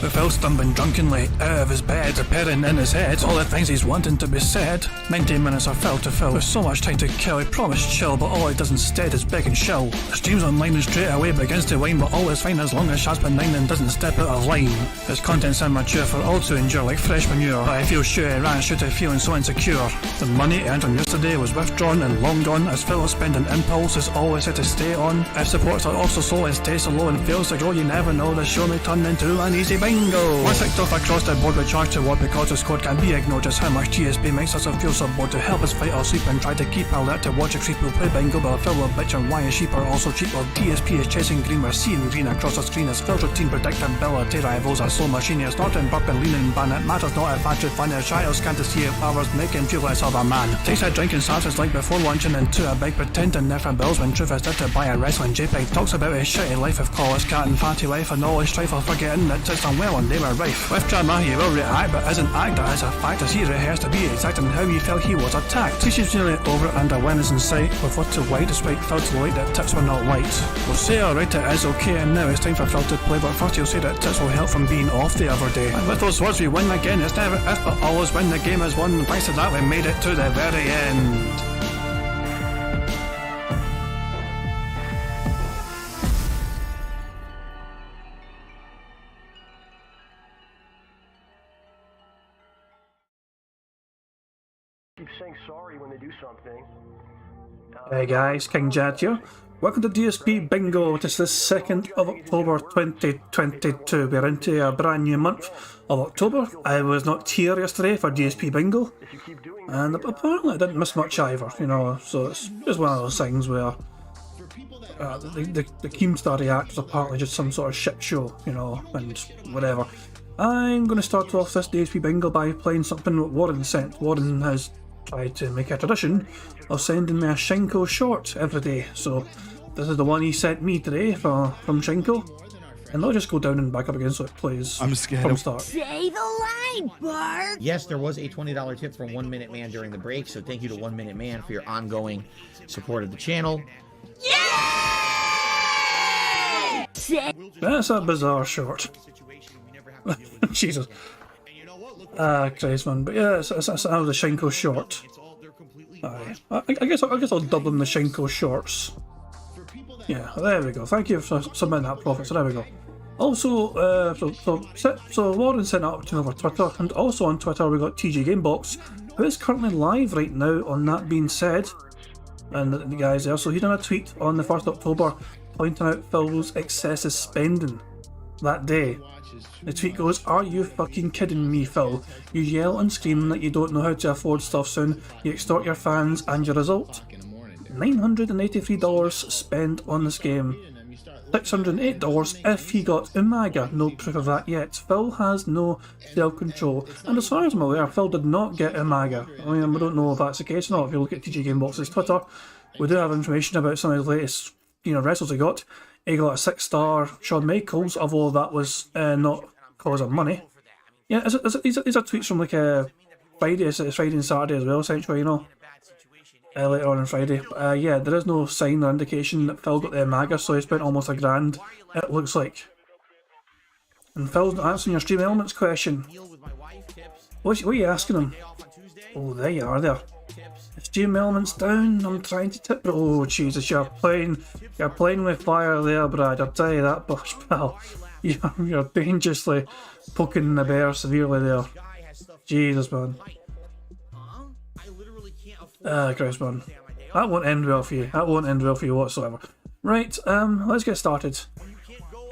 With Phil stumbling drunkenly out of his bed, appearing in his head all the things he's wanting to be said. 19 minutes of Phil to Phil, with so much time to kill. He promised chill, but all he does instead is beg and show. The stream's online and straight away begins to whine, but all is fine as long as Shazbin 9 and doesn't step out of line. His content's immature for all to endure like fresh manure, but I feel sure he ran straight to feeling so insecure. The money earned on yesterday was withdrawn and long gone, as Phil's spending impulse is always set to stay on. If supports are also slow and stays so low and fails to grow, you never know, the show may turn into an easy bingo. Once kicked off across the board, we charge to what because his code can't be ignored. Just how much DSP makes us feel so bored. To help us fight or sleep and try to keep alert to watch a creep who play bingo, but Phil will bitch and why his sheep are also cheap. While DSP is chasing green, we're seeing green across the screen as Phil's routine predictability rivals are slow machine. It's not in burp and leaning ban, it matters not if I should find a child can't see if hours make him feel less of a man. Takes a drink and starts his like before lunching into a big pretending there for bills when truth is there to buy a wrestling JPEG. Talks about his shitty life of call his cat and fatty wife and all his strife of forgetting that it's done well and they were rife. With drama he will react but isn't act, that is a fact as he rehearsed to be exact on how he felt he was attacked. Teaches nearly over it and a win is in sight, with what to white despite Phil to light that tips were not light. We'll say alright it is okay and now it's time for Phil to play, but first he'll say that tips will help from being off the other day. And with those words we win again, it's never if but always when the game is won. Thanks to that we made it to the very end. Keep saying sorry when they do something. Hey guys, King Jad here. Welcome to DSP Bingo. It is the 2nd of October 2022. We're into a brand new month of October. I was not here yesterday for DSP Bingo, and apparently I didn't miss much either, you know, so it's just one of those things where the Keemstar React was apparently just some sort of shit show, you know, and whatever. I'm going to start off this DSP Bingo by playing something that Warren sent. Warren has tried to make a tradition of sending me a Shinko short every day, so this is the one he sent me today from Shinko, and I'll just go down and back up again so it plays I'm scared from start. Say the line, Bart! Yes, there was a $20 tip from 1 Minute Man during the break, so thank you to 1 Minute Man for your ongoing support of the channel. Yay! That's a bizarre short. Jesus. Christ, man. But yeah, that was a Shinko short. Aye. I guess I'll dub them the Shinko shorts. Yeah, there we go. Thank you for submitting that profit. So there we go. Also, so Warren sent that up to me over Twitter, and also on Twitter we got TG Gamebox, who is currently live right now. On that being said, and the guys there, so he done a tweet on the 1st of October pointing out Phil's excessive spending that day. The tweet goes, "Are you fucking kidding me, Phil? You yell and scream that you don't know how to afford stuff soon, you extort your fans, and your result? $983 spent on this game. $608 if he got Umaga, no proof of that yet. Phil has no self-control, and as far as I'm aware, Phil did not get Umaga. I mean, we don't know if that's the case or not. If you look at TG Gamebox's Twitter, we do have information about some of his latest, wrestles he got. He got a 6-star Shawn Michaels, although that was not cause of money. Yeah, these are tweets from like Friday, it's Friday and Saturday as well, essentially, later on Friday. But yeah, there is no sign or indication that Phil got the Umaga, so he spent almost $1,000, it looks like. And Phil's not answering your Stream Elements question. What are you asking him? Oh, there you are there. Stream Elements down, I'm trying to tip. Oh Jesus, you're playing with fire there, Brad, I'll tell you that much, pal. You're dangerously poking the bear severely there. Jesus, man. Christ, man. That won't end well for you. That won't end well for you whatsoever. Right, let's get started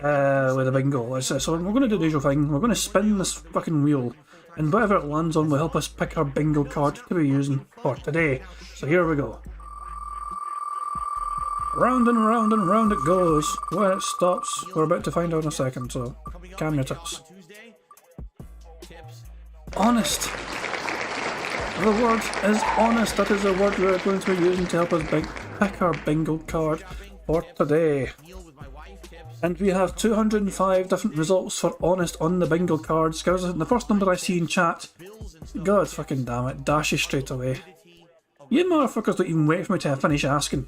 with the bingo. So we're going to do the usual thing. We're going to spin this fucking wheel, and whatever it lands on will help us pick our bingo card to be using for today. So here we go. Round and round and round it goes. When it stops, we're about to find out in a second, so calm your tits. Honest. The word is honest. That is the word we're going to be using to help us pick our bingo card for today. And we have 205 different results for honest on the bingo cards. Guys, the first number I see in chat, God fucking damn it, dashes straight away. You motherfuckers don't even wait for me to finish asking.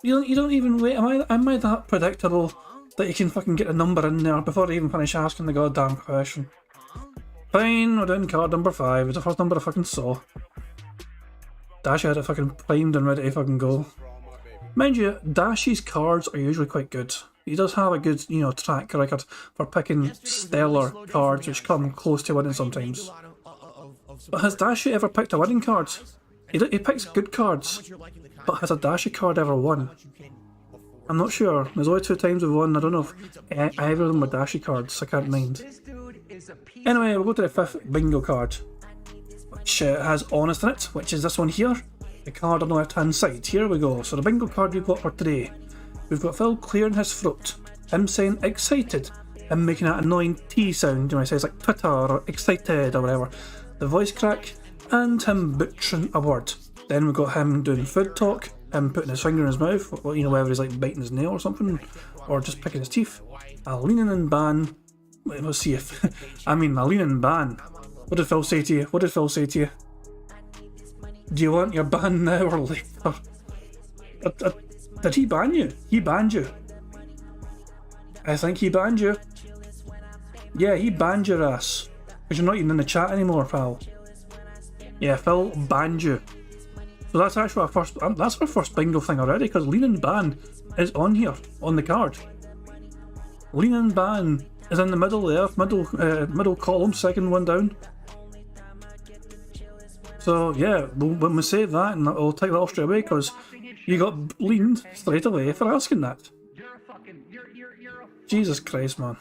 You don't even wait. Am I that predictable? that you can fucking get a number in there before they even finish asking the goddamn question. Fine, we're doing card number 5. It's the first number I fucking saw. Dashi had it fucking primed and ready to fucking go. Mind you, Dashi's cards are usually quite good. He does have a good, you know, track record for picking stellar cards which come close to winning sometimes. But has Dashi ever picked a winning card? He picks good cards, but has a Dashi card ever won? I'm not sure. There's only 2 times we've won. I don't know if either of them were Dashi cards. I can't mind. Anyway, we'll go to the 5th bingo card, which has Honest in it, which is this one here. The card on the left hand side. Here we go. So the bingo card we've got for today. We've got Phil clearing his throat. Him saying excited. Him making that annoying T sound, you know, he says like Twitter or excited or whatever. The voice crack, and him butchering a word. Then we've got him doing food talk, him putting his finger in his mouth, you know, whether he's like biting his nail or something, or just picking his teeth. A leaning and ban. Wait, let's see if. I mean, a leaning and ban. What did Phil say to you? What did Phil say to you? Do you want your ban now or later? Did he ban you? He banned you. I think he banned you. Yeah, he banned your ass. Because you're not even in the chat anymore, pal. Yeah, Phil banned you. So that's actually our first bingo thing already, because lean and ban is on here, on the card. Lean and ban is in the middle there, middle column, second one down. So yeah, when we say that, and I'll take that off straight away, because you got leaned straight away for asking that. Jesus Christ, man.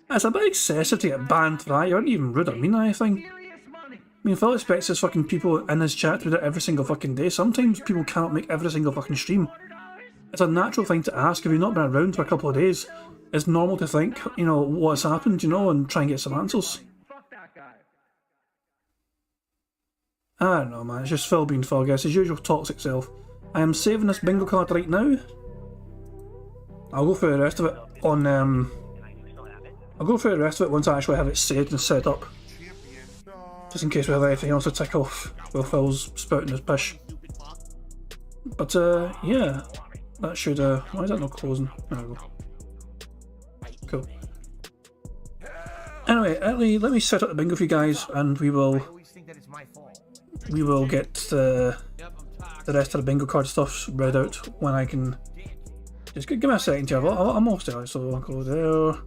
It's a bit excessive to get banned for that. You aren't even rude or mean anything. I mean, Phil expects his fucking people in his chat to do it every single fucking day. Sometimes people can't make every single fucking stream. It's a natural thing to ask if you've not been around for a couple of days. It's normal to think, you know, what's happened, you know, and try and get some answers. I don't know, man. It's just Phil being Phil, I guess. His usual toxic self. I am saving this bingo card right now. I'll go through the rest of it on, I'll go through the rest of it once I actually have it saved and set up. Just in case we have anything else to tick off while Phil's spouting his pish. But, yeah. That should, why is that not closing? There we go. Cool. Anyway, let me set up the bingo for you guys, and we will get the rest of the bingo card stuff read out when I can. Just give me a second here. I'm almost there, so I'll go there.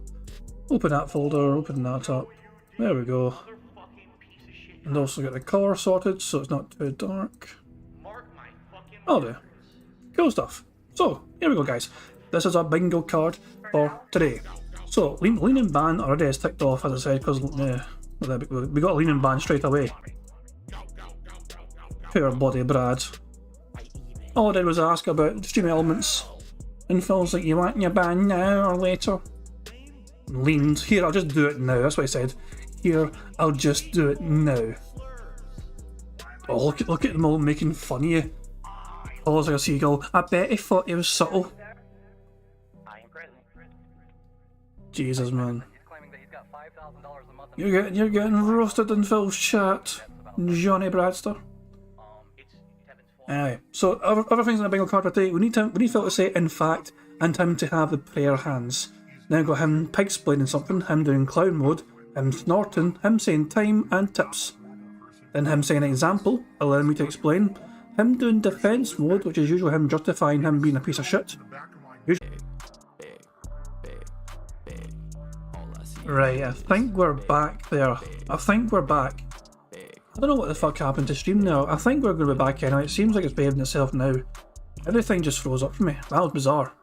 Open that folder, open that up. There we go. And also get the colour sorted so it's not too dark. I'll do. Cool stuff. So, here we go, guys. This is our bingo card for today. So, lean and ban already is ticked off, as I said, because we got lean and ban straight away. Poor bloody Brad. All I did was ask about stream elements, and Phil's like, you want your ban now or later? Leaned. Here, I'll just do it now. That's what I said. Here, I'll just do it now. Oh, look at them all making fun of you. Oh, like a seagull. I bet he thought he was subtle. Jesus, man. You're getting roasted in Phil's chat, Johnny Bradster. Anyway, so other things in the bingo card for today. We need Phil to say in fact, and him to have the prayer hands. Then got him pig-splaining something, him doing clown mode, him snorting, him saying time and tips. Then him saying example, allowing me to explain. Him doing defence mode, which is usually him justifying him being a piece of shit. Right, I think we're back there. I think we're back. I don't know what the fuck happened to stream now. I think we're going to be back anyway. It seems like it's behaving itself now. Everything just froze up for me. That was bizarre.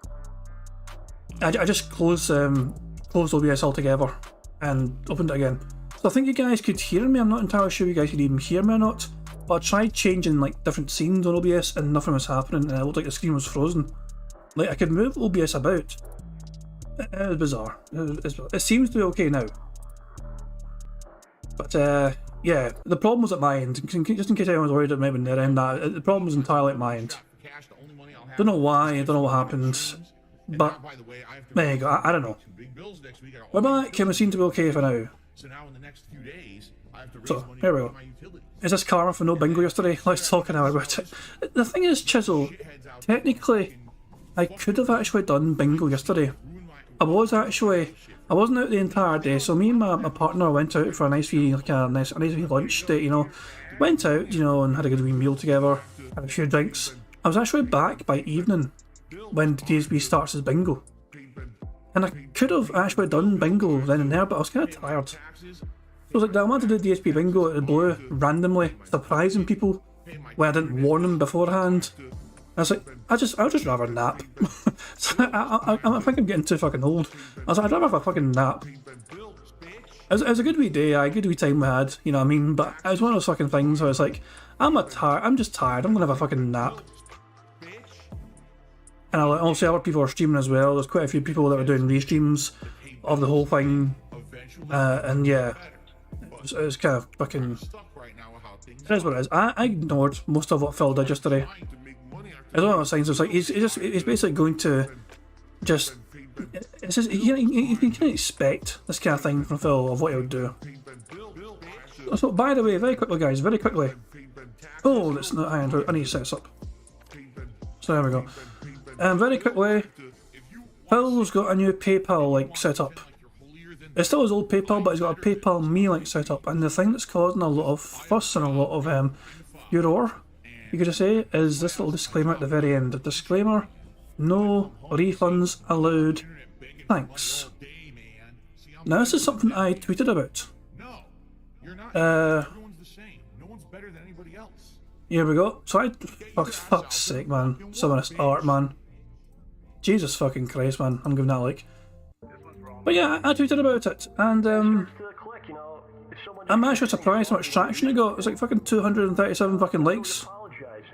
I just closed OBS altogether and opened it again. So I think you guys could hear me. I'm not entirely sure you guys could even hear me or not. But I tried changing like different scenes on OBS and nothing was happening, and it looked like the screen was frozen. Like I could move OBS about. It was bizarre. It seems to be okay now. But yeah, the problem was at my end. Just in case anyone's worried it might be their end, the problem was entirely at my end. Don't know why, I don't know what happened. But there you go, I don't know. We're back, and we seem to be okay for now. So, here we go. Is this karma for no bingo yesterday? Let's talk now about it. The thing is, Chisel, technically, I could have actually done bingo yesterday. I wasn't out the entire day, so me and my partner went out for a nice wee lunch date, you know. Went out, you know, and had a good wee meal together, had a few drinks. I was actually back by evening when DSP starts his bingo. And I could have actually done bingo then and there, but I was kind of tired. So I was like, I wanted to do DSP bingo at the blue, randomly, surprising people, when I didn't warn them beforehand. I was like, I'd just rather nap. So I think I'm getting too fucking old. I was like, I'd rather have a fucking nap. It was a good wee day, a good wee time we had, you know what I mean? But it was one of those fucking things where it's like, I'm just tired, I'm gonna have a fucking nap. And also other people are streaming as well. There's quite a few people that are doing restreams of the whole thing. And yeah, it was kind of fucking... It is what it is. I ignored most of what Phil did yesterday. It's one of those things, it's like, he's basically going to just... It's just, you can expect this kind of thing from Phil of what he'll do. So, by the way, very quickly guys, very quickly. Oh, that's not... I need to set this up. So there we go. Very quickly, Phil's got a new PayPal link set up. It's still his old PayPal, but he's got a PayPal Me link set up. And the thing that's causing a lot of fuss and a lot of furore, you could say, is this little disclaimer at the very end. The disclaimer: no refunds allowed. Thanks. Now this is something I tweeted about. Here we go. So fuck's sake, man. Some of this art, man. Jesus fucking Christ, man. I'm giving that a like. But yeah, I tweeted about it, and I'm actually surprised how much traction it got. It was like fucking 237 fucking likes.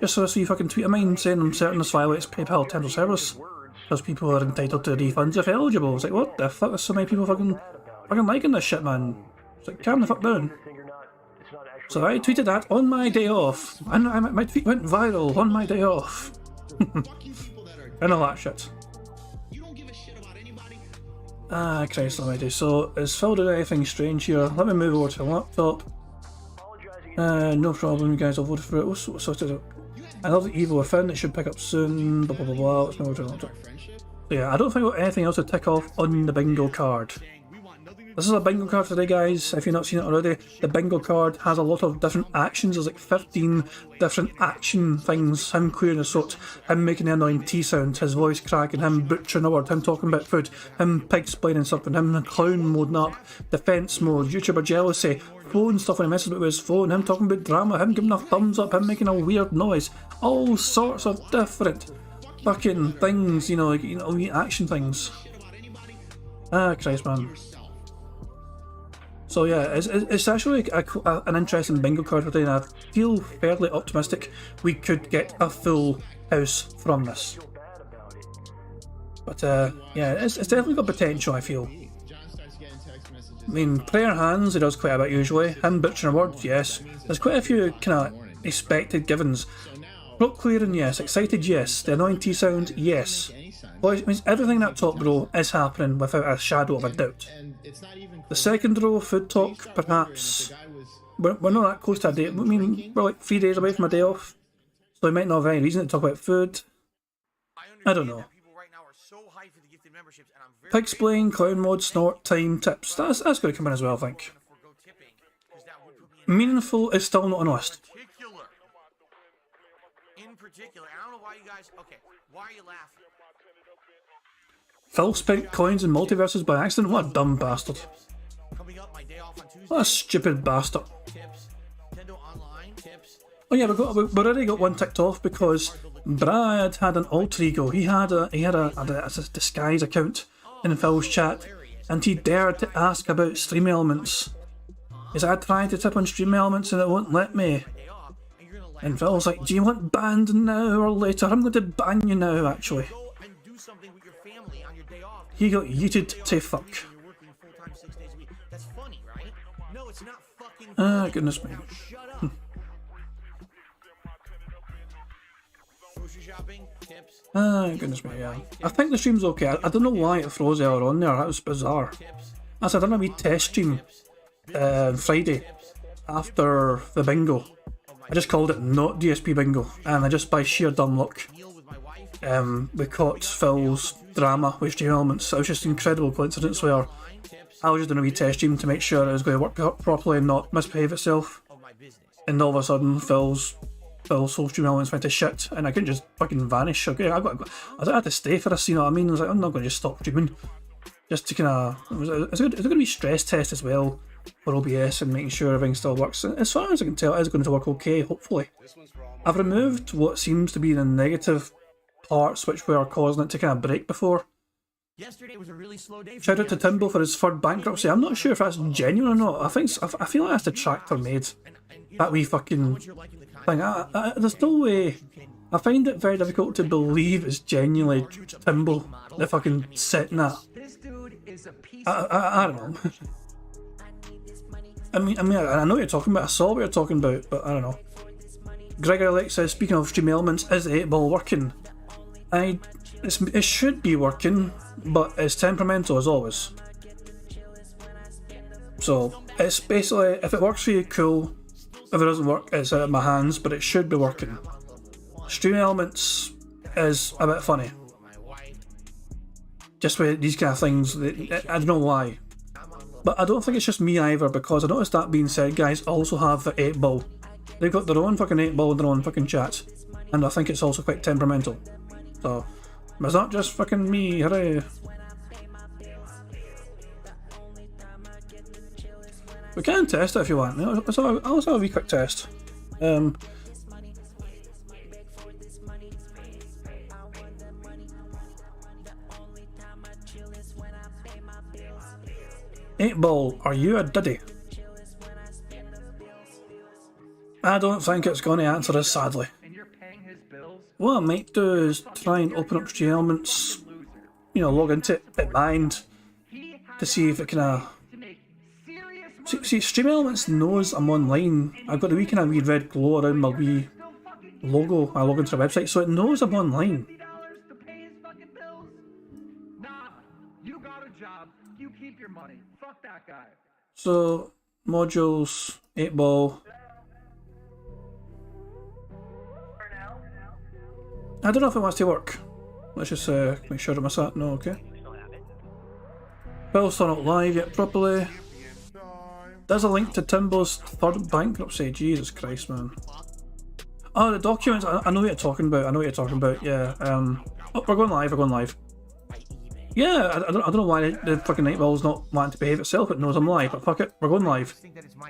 Just so I see fucking tweet of mine saying I'm certain this violates PayPal terms of service, because people are entitled to refunds if eligible. It's like, what the fuck? There's so many people fucking liking this shit, man. It's like, calm the fuck down. So I tweeted that on my day off, and my tweet went viral on my day off. And all that shit. Ah, Christ almighty. So, is Phil doing anything strange here? Let me move over to the laptop. No problem, you guys, I'll vote for it. What's it? I love the Evil Within, it should pick up soon, blah blah blah blah. Let's move over to the laptop. So yeah, I don't think I've got anything else to tick off on the bingo card. This is a bingo card today, guys. If you've not seen it already, the bingo card has a lot of different actions. There's like 15 different action things. Him clearing his throat, him making the annoying T sound, his voice cracking, him butchering a word, him talking about food, him pig splaining something, him clown moding up, defense mode, YouTuber jealousy, phone stuff when he messes with his phone, him talking about drama, him giving a thumbs up, him making a weird noise. All sorts of different fucking things, you know, like, you know, action things. Ah, Christ, man. So yeah, it's actually an interesting bingo card today, and I feel fairly optimistic we could get a full house from this. But yeah, it's definitely got potential, I feel. I mean, player hands, he does quite a bit usually. Him butchering a word, yes. There's quite a few kind of expected givens. Throat clearing, yes. Excited, yes. The annoying T sound, yes. Well, it means everything in that top row is happening without a shadow of a doubt. The second row, food talk, perhaps. We're not that close to a day. I mean, we're like 3 days away from a day off. So we might not have any reason to talk about food. I don't know. Pig splaying, clown mode, snort, time, tips. That's going to come in as well, I think. Meaningful is still not on the list. In particular, I don't know why you guys. Okay, why are you laughing? Phil spent coins in multiverses by accident? What a dumb bastard. What a stupid bastard. Oh yeah, we've already got one ticked off because Brad had an alter ego. He had a disguise account in Phil's chat, and he dared to ask about stream elements. He said, I tried to tip on stream elements and it won't let me. And Phil's like, do you want banned now or later? I'm going to ban you now, actually. He got yeeted to fuck. Ah, goodness me. Ah, goodness me, yeah. I think the stream's okay. I don't know why it froze earlier on there. That was bizarre. I said I done a wee test stream Friday after the bingo. I just called it not DSP Bingo, and I just by sheer dumb luck we caught Phil's drama with Stream Elements. It was just an incredible coincidence where I was just doing a wee test stream to make sure it was going to work properly and not misbehave itself. And all of a sudden, Phil's whole Stream Elements went to shit, and I couldn't just fucking vanish. Okay, I had to stay for this, you know what I mean? I was like, I'm not going to just stop streaming. Just to kind of, it's going to be stress test as well for OBS and making sure everything still works. As far as I can tell, it's going to work okay, hopefully. I've removed what seems to be the negative parts which were causing it to kind of break before. Yesterday was a really slow day. Shout out to Timbo for his third bankruptcy. I'm not sure if that's genuine or not. I feel like that's the tractor made. That wee fucking thing. There's no way. I find it very difficult to believe it's genuinely Timbo that fucking setting that. I don't know. I mean, I know what you're talking about. I saw what you're talking about, but I don't know. Gregor Alex says, speaking of Stream Elements, is the 8-ball working? It should be working, but it's temperamental as always. So it's basically, if it works for you, cool. If it doesn't work, it's out of my hands, but it should be working. Stream Elements is a bit funny. Just with these kind of things, I don't know why. But I don't think it's just me either, because I noticed that being said, guys also have the 8-ball. They've got their own fucking 8-ball and their own fucking chat. And I think it's also quite temperamental. So, it's not just fucking me, hooray. We can test it if you want. I'll have a wee quick test. 8-ball, are you a diddy? I don't think it's going to answer us, sadly. What I might do is try and open up Stream Elements, log into it at mind to see if it can. See, Stream Elements knows I'm online. I've got the wee kind of wee red glow around my wee logo. I log into the website, so it knows I'm online. So, modules, 8-ball. I don't know if it wants to work. Let's just make sure I'm sat. No, okay. Bill's still not live yet properly. There's a link to Timbo's third bankruptcy. Jesus Christ, man. Oh, the documents. I know what you're talking about. Yeah. Oh, we're going live. Yeah, I don't know why the fucking 8-ball's not wanting to behave itself. It knows I'm live, but fuck it, we're going live.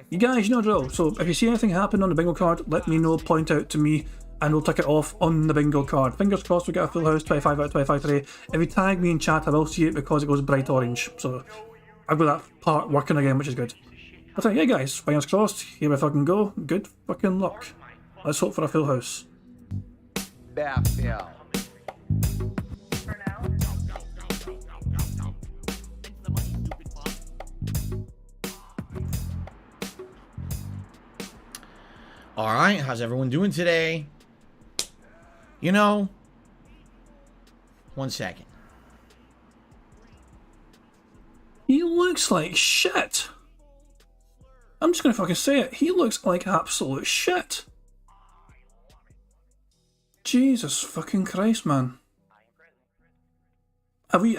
You guys, you know the drill. So if you see anything happen on the bingo card, let me know, point out to me, and we'll tick it off on the bingo card. Fingers crossed we get a full house, 25 out of 25 today. If you tag me in chat, I will see it because it goes bright orange. So I've got that part working again, which is good. I think, yeah guys, fingers crossed, here we fucking go. Good fucking luck. Let's hope for a full house. Alright, how's everyone doing today? One second. He looks like shit. I'm just gonna fucking say it. He looks like absolute shit. Jesus fucking Christ, man. Have I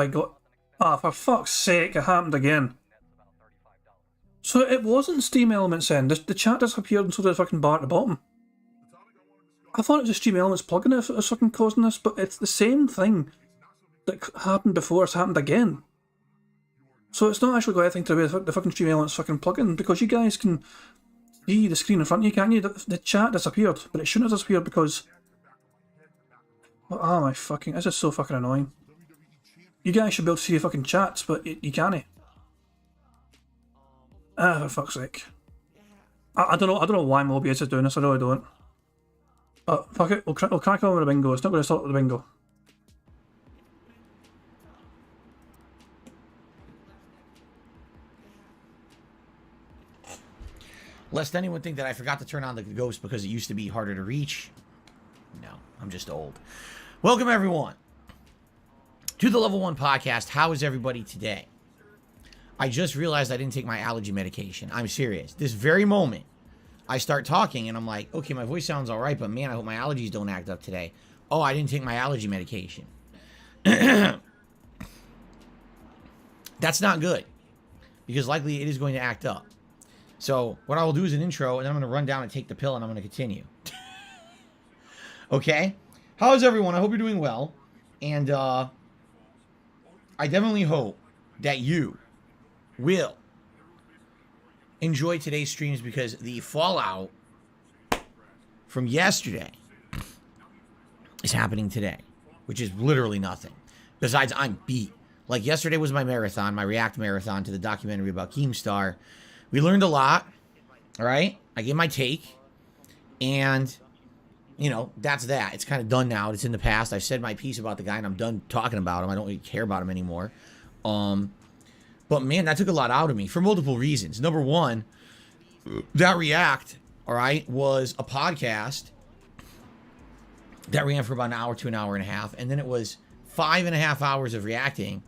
got... Ah, for fuck's sake, it happened again. So it wasn't Stream Elements then. The chat disappeared and so did the fucking bar at the bottom. I thought it was a Stream Elements plugin that was fucking causing this, but it's the same thing that happened before it's happened again. So it's not actually got anything to do with the fucking Stream Elements fucking plugin, because you guys can see the screen in front of you, can't you? The chat disappeared, but it shouldn't have disappeared because... Oh my fucking... This is so fucking annoying. You guys should be able to see your fucking chats, but you can't. Ah, for fuck's sake. I don't know why Mobius is doing this, I really don't. But fuck it, we'll crack on with the bingo. It's not going to stop with the bingo. Lest anyone think that I forgot to turn on the ghost because it used to be harder to reach. No, I'm just old. Welcome everyone to the Level 1 podcast. How is everybody today? I just realized I didn't take my allergy medication. I'm serious. This very moment, I start talking and I'm like, okay, my voice sounds all right, but man, I hope my allergies don't act up today. Oh, I didn't take my allergy medication. That's not good, because likely it is going to act up. So what I will do is an intro, and then I'm going to run down and take the pill, and I'm going to continue. Okay? How is everyone? I hope you're doing well. And I definitely hope that you will enjoy today's streams, because the fallout from yesterday is happening today, which is literally nothing. Besides, I'm beat. Like, yesterday was my marathon, my React marathon to the documentary about Keemstar. We learned a lot, all right? I gave my take, and, you know, that's that. It's kind of done now. It's in the past. I've said my piece about the guy, and I'm done talking about him. I don't really care about him anymore. But, man, that took a lot out of me for multiple reasons. Number one, that React, all right, was a podcast that ran for about an hour to an hour and a half, and then it was 5.5 hours of reacting.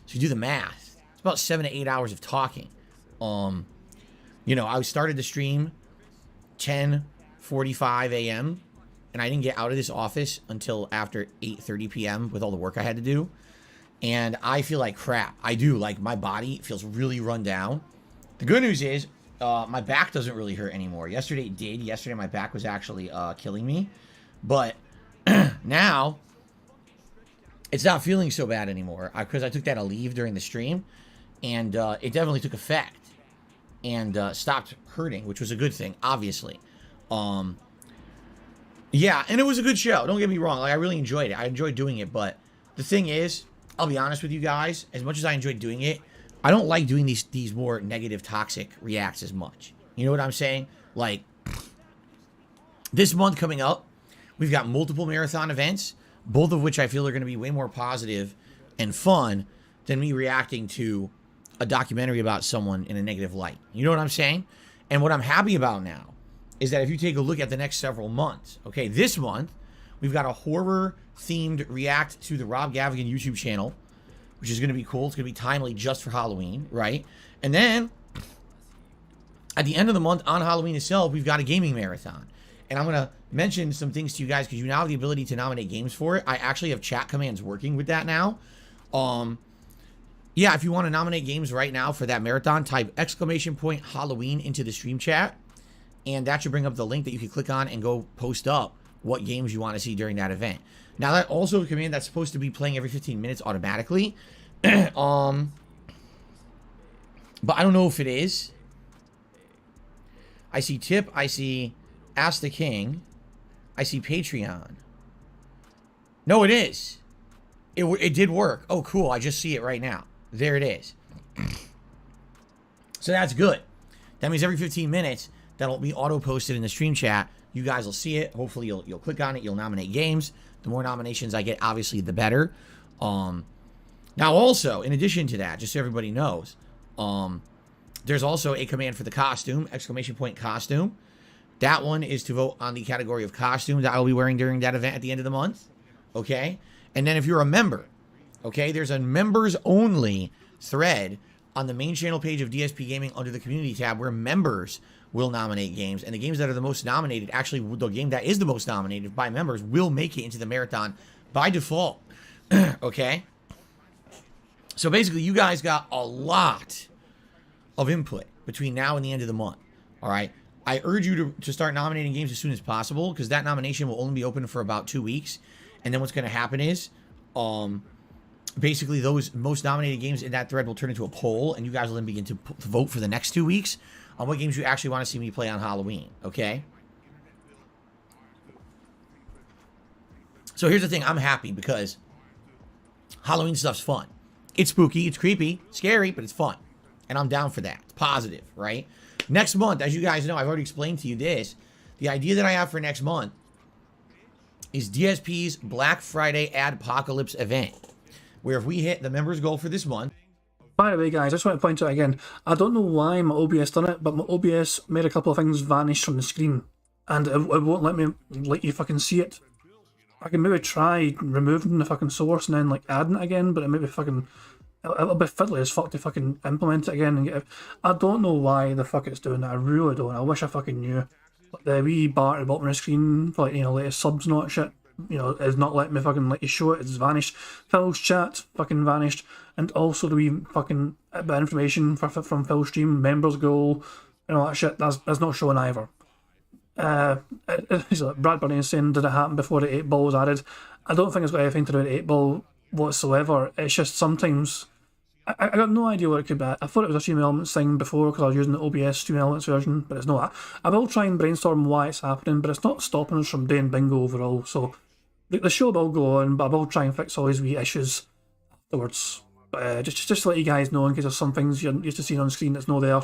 So you do the math. It's about 7 to 8 hours of talking. You know, I started the stream 10:45 a.m. and I didn't get out of this office until after 8:30 p.m. with all the work I had to do. And I feel like crap. I do. Like, my body feels really run down. The good news is my back doesn't really hurt anymore. Yesterday it did. Yesterday my back was actually killing me. But now it's not feeling so bad anymore, because I took that leave during the stream, and it definitely took effect and stopped hurting, which was a good thing, obviously. Yeah, and it was a good show. Don't get me wrong. Like, I really enjoyed it. I enjoyed doing it, but the thing is, I'll be honest with you guys, as much as I enjoyed doing it, I don't like doing these more negative, toxic reacts as much. You know what I'm saying? Like, this month coming up, we've got multiple marathon events, both of which I feel are going to be way more positive and fun than me reacting to a documentary about someone in a negative light. You know what I'm saying? And what I'm happy about now is that if you take a look at the next several months, okay, this month, we've got a horror-themed react to the Rob Gavigan YouTube channel, which is going to be cool. It's going to be timely just for Halloween, right? And then, at the end of the month, on Halloween itself, we've got a gaming marathon. And I'm going to mention some things to you guys, because you now have the ability to nominate games for it. I actually have chat commands working with that now. Yeah, if you want to nominate games right now for that marathon, type !Halloween into the stream chat. And that should bring up the link that you can click on and go post up what games you want to see during that event. Now, that also a command that's supposed to be playing every 15 minutes automatically. But I don't know if it is. I see Tip. I see Ask the King. I see Patreon. No, it is. It did work. Oh, cool. I just see it right now. There it is. So that's good. That means every 15 minutes, that'll be auto-posted in the stream chat. You guys will see it. Hopefully, you'll click on it. You'll nominate games. The more nominations I get, obviously, the better. Now, also, in addition to that, just so everybody knows, there's also a command for the costume, !Costume. That one is to vote on the category of costume that I will be wearing during that event at the end of the month. Okay? And then if you're a member, okay, there's a members-only thread on the main channel page of DSP Gaming under the community tab where members will nominate games. And the games that are the most nominated, actually, the game that is the most nominated by members will make it into the marathon by default. Okay? So basically, you guys got a lot of input between now and the end of the month. All right? I urge you to start nominating games as soon as possible, because that nomination will only be open for about 2 weeks. And then what's going to happen is, basically those most nominated games in that thread will turn into a poll, and you guys will then begin to vote for the next 2 weeks on what games you actually want to see me play on Halloween, okay? So here's the thing. I'm happy because Halloween stuff's fun. It's spooky, it's creepy, scary, but it's fun. And I'm down for that. It's positive, right? Next month, as you guys know, I've already explained to you this. The idea that I have for next month is DSP's Black Friday Adpocalypse event, where if we hit the members goal for this month. By the way, guys, I just want to point out again, I don't know why my OBS done it, but my OBS made a couple of things vanish from the screen, and it won't let you fucking see it. I can maybe try removing the fucking source and then like adding it again, but it maybe fucking it'll be fiddly as fuck to fucking implement it again and get it. I don't know why the fuck it's doing that. I really don't. I wish I fucking knew. Like the wee bar at the bottom of the screen for, like, you know, latest subs and all that shit, you know, is not letting me fucking let you show it. It's vanished. Phil's chat fucking vanished, and also the wee fucking bit of information from Phil's stream, members goal, and all that shit. That's not showing either. Brad Bunny is saying, did it happen before the 8 ball was added? I don't think it's got anything to do with 8 ball whatsoever. It's just sometimes I got no idea what it could be. I thought it was a Stream Elements thing before because I was using the OBS Stream Elements version, but it's not. I will try and brainstorm why it's happening, but it's not stopping us from doing bingo overall. So the show will go on, but I will try and fix all these wee issues afterwards. But just to let you guys know, in case there's some things you're used to seeing on screen that's not there.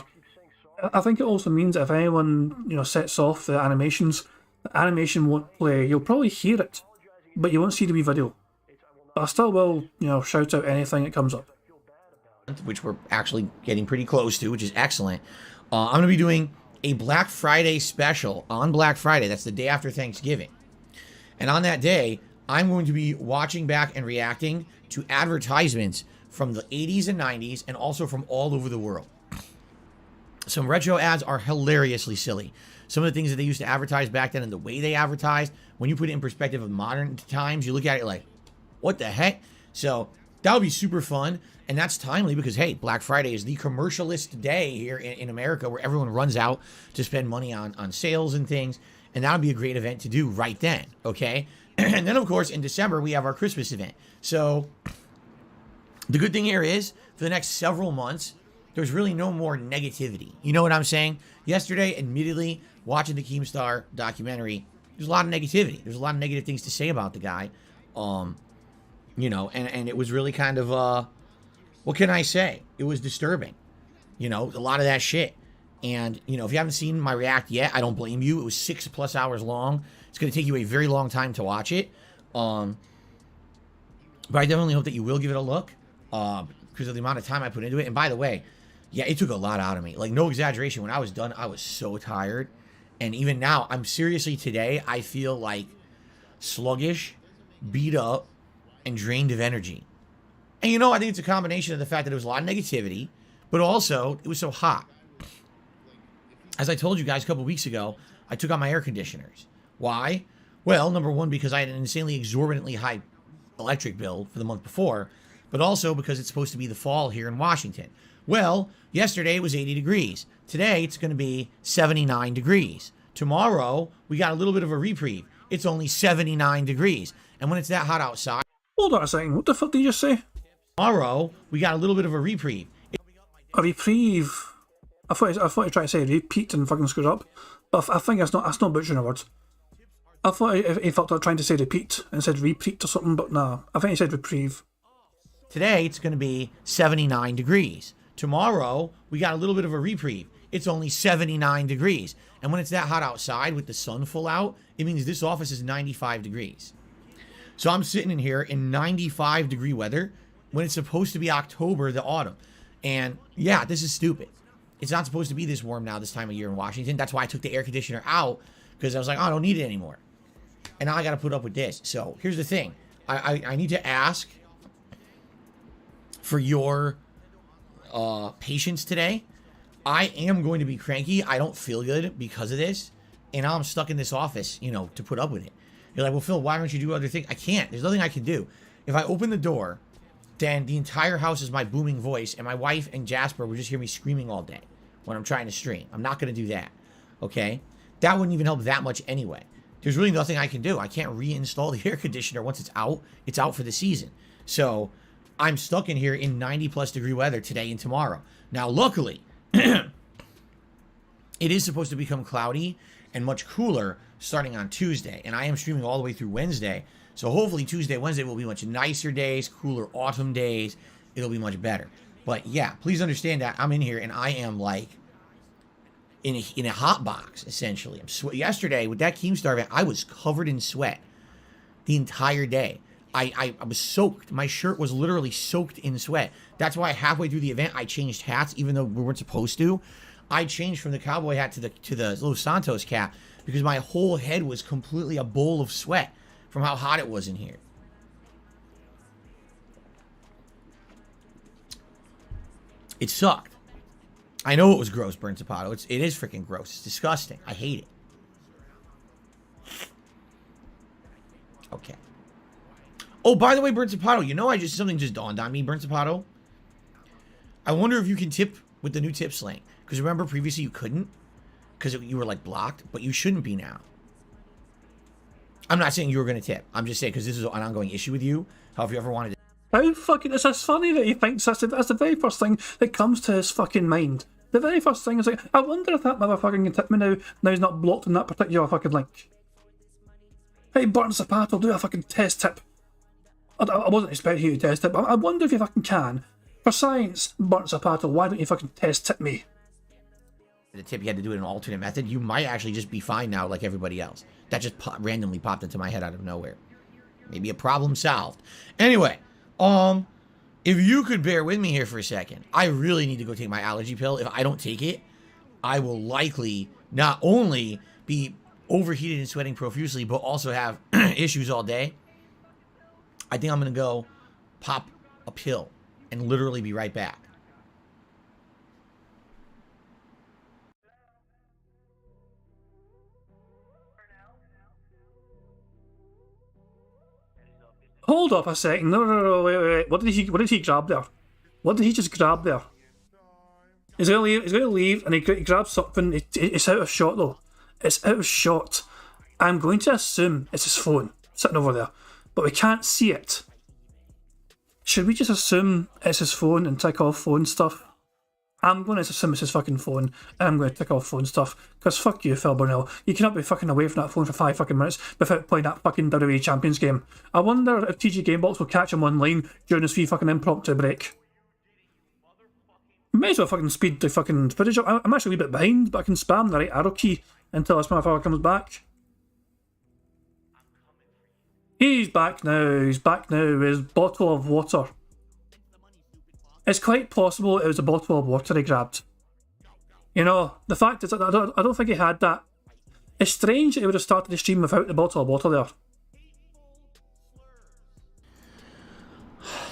I think it also means that if anyone, you know, sets off the animations, the animation won't play. You'll probably hear it, but you won't see the wee video. But I still will, you know, shout out anything that comes up. Which we're actually getting pretty close to, which is excellent. I'm going to be doing a Black Friday special on Black Friday. That's the day after Thanksgiving. And on that day, I'm going to be watching back and reacting to advertisements from the 80s and 90s and also from all over the world. Some retro ads are hilariously silly. Some of the things that they used to advertise back then and the way they advertised, when you put it in perspective of modern times, you look at it like, what the heck? So that would be super fun. And that's timely because, hey, Black Friday is the commercialist day here in America where everyone runs out to spend money on sales and things. And that would be a great event to do right then, okay? And then, of course, in December, we have our Christmas event. So the good thing here is, for the next several months, there's really no more negativity. You know what I'm saying? Yesterday, admittedly, watching the Keemstar documentary, there's a lot of negativity. There's a lot of negative things to say about the guy. You know, and it was really kind of, what can I say? It was disturbing. You know, a lot of that shit. And, you know, if you haven't seen my react yet, I don't blame you. It was 6+ hours long. It's going to take you a very long time to watch it. But I definitely hope that you will give it a look. Because of the amount of time I put into it. And by the way, yeah, it took a lot out of me. Like, no exaggeration. When I was done, I was so tired. And even now, I'm seriously, today, I feel like sluggish, beat up, and drained of energy. And you know, I think it's a combination of the fact that there was a lot of negativity, but also it was so hot. As I told you guys a couple weeks ago, I took out my air conditioners. Why? Well, number one, because I had an insanely exorbitantly high electric bill for the month before, but also because it's supposed to be the fall here in Washington. Well, yesterday it was 80 degrees. Today it's going to be 79 degrees. Tomorrow we got a little bit of a reprieve. It's only 79 degrees. And when it's that hot outside... Hold on a second, what the fuck did you just say? Tomorrow we got a little bit of a reprieve. A reprieve? I thought you tried to say repeat and fucking screwed up. But I think that's not butchering a word. I thought he fucked up trying to say repeat and said repeat or something, but no. I think he said reprieve. Today it's going to be 79 degrees. Tomorrow we got a little bit of a reprieve. It's only 79 degrees. And when it's that hot outside with the sun full out, it means this office is 95 degrees. So I'm sitting in here in 95 degree weather when it's supposed to be October, the autumn. And yeah, this is stupid. It's not supposed to be this warm now this time of year in Washington. That's why I took the air conditioner out, because I was like, oh, I don't need it anymore. And now I got to put up with this. So here's the thing. I need to ask for your patience today. I am going to be cranky. I don't feel good because of this. And now I'm stuck in this office, you know, to put up with it. You're like, well, Phil, why don't you do other things? I can't. There's nothing I can do. If I open the door, then the entire house is my booming voice, and my wife and Jasper will just hear me screaming all day when I'm trying to stream. I'm not going to do that, okay? That wouldn't even help that much anyway. There's really nothing I can do. I can't reinstall the air conditioner once it's out. It's out for the season. So I'm stuck in here in 90+ degree weather today and tomorrow. Now, luckily, it is supposed to become cloudy and much cooler starting on Tuesday. And I am streaming all the way through Wednesday. So hopefully Tuesday, Wednesday will be much nicer days, cooler autumn days. It'll be much better. But yeah, please understand that I'm in here and I am like in a hot box, essentially. Yesterday with that Keemstar event, I was covered in sweat the entire day. I was soaked. My shirt was literally soaked in sweat. That's why halfway through the event, I changed hats, even though we weren't supposed to. I changed from the cowboy hat to the Los Santos cap because my whole head was completely a bowl of sweat from how hot it was in here. It sucked. I know it was gross, Burn Zapato. It is freaking gross. It's disgusting. I hate it. Okay. Oh, by the way, Burn Zapato, you know, something just dawned on me, Burn Zapato. I wonder if you can tip with the new tip slang. Because remember, previously you couldn't. Because you were, like, blocked. But you shouldn't be now. I'm not saying you were going to tip. I'm just saying because this is an ongoing issue with you. How if you ever wanted to... How fucking... It's just funny that he thinks that's the very first thing that comes to his fucking mind. The very first thing is like, I wonder if that motherfucker can tip me now he's not blocked on that particular fucking link. Hey, Burton Zapato, do a fucking test tip. I wasn't expecting you to test it, but I wonder if you fucking can. For science, Burton Zapato, why don't you fucking test tip me? The tip, you had to do it in an alternate method. You might actually just be fine now like everybody else. That just randomly popped into my head out of nowhere. Maybe a problem solved. Anyway, if you could bear with me here for a second, I really need to go take my allergy pill. If I don't take it, I will likely not only be overheated and sweating profusely, but also have issues all day. I think I'm going to go pop a pill and literally be right back. Hold up a second. No, wait. What did he grab there? What did he just grab there? He's gonna leave, and he grabs something. It's out of shot though. It's out of shot. I'm going to assume it's his phone sitting over there, but we can't see it. Should we just assume it's his phone and tick off phone stuff? I'm going to assume it's his fucking phone, and I'm going to tick off phone stuff, because fuck you, Phil Burnell. You cannot be fucking away from that phone for 5 fucking minutes without playing that fucking WWE Champions game. I wonder if TG Gamebox will catch him online during his free fucking impromptu break. May as well fucking speed the fucking footage up. I'm actually a wee bit behind, but I can spam the right arrow key until this motherfucker comes back. He's back now. He's back now with his bottle of water. It's quite possible it was a bottle of water he grabbed. You know, the fact is that I don't think he had that. It's strange that he would have started the stream without the bottle of water there.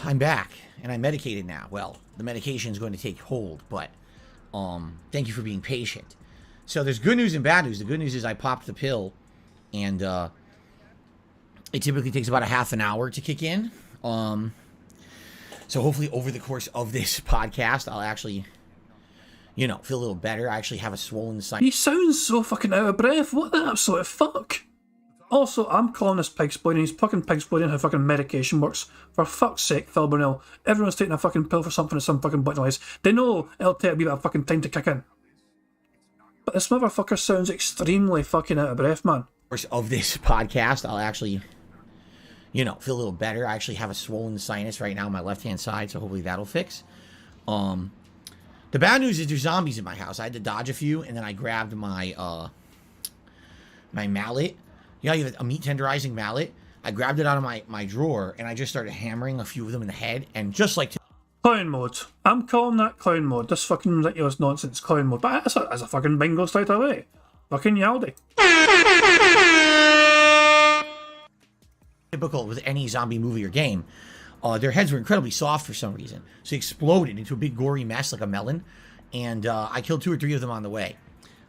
I'm back, and I'm medicated now. Well, the medication is going to take hold, but thank you for being patient. So there's good news and bad news. The good news is I popped the pill, and it typically takes about a half an hour to kick in. So hopefully over the course of this podcast, I'll actually, you know, feel a little better. I actually have a swollen sinus. He sounds so fucking out of breath. What the absolute fuck? Also, I'm calling this pig splaining. He's fucking pig splaining how fucking medication works. For fuck's sake, Phil Burnell. Everyone's taking a fucking pill for something at some fucking point in life. They know it'll take a wee bit of fucking time to kick in. But this motherfucker sounds extremely fucking out of breath, man. Of this podcast, I'll actually, you know, feel a little better. I actually have a swollen sinus right now on my left-hand side, so hopefully that'll fix. The bad news is there's zombies in my house. I had to dodge a few, and then I grabbed my my mallet. You know, you have a meat tenderizing mallet. I grabbed it out of my drawer, and I just started hammering a few of them in the head, and just like... Clown mode. I'm calling that clown mode. This fucking ridiculous nonsense clown mode. But that's a fucking bingo straight away. Fucking Yaldi. Typical with any zombie movie or game, their heads were incredibly soft for some reason. So they exploded into a big gory mess like a melon, and I killed 2 or 3 of them on the way.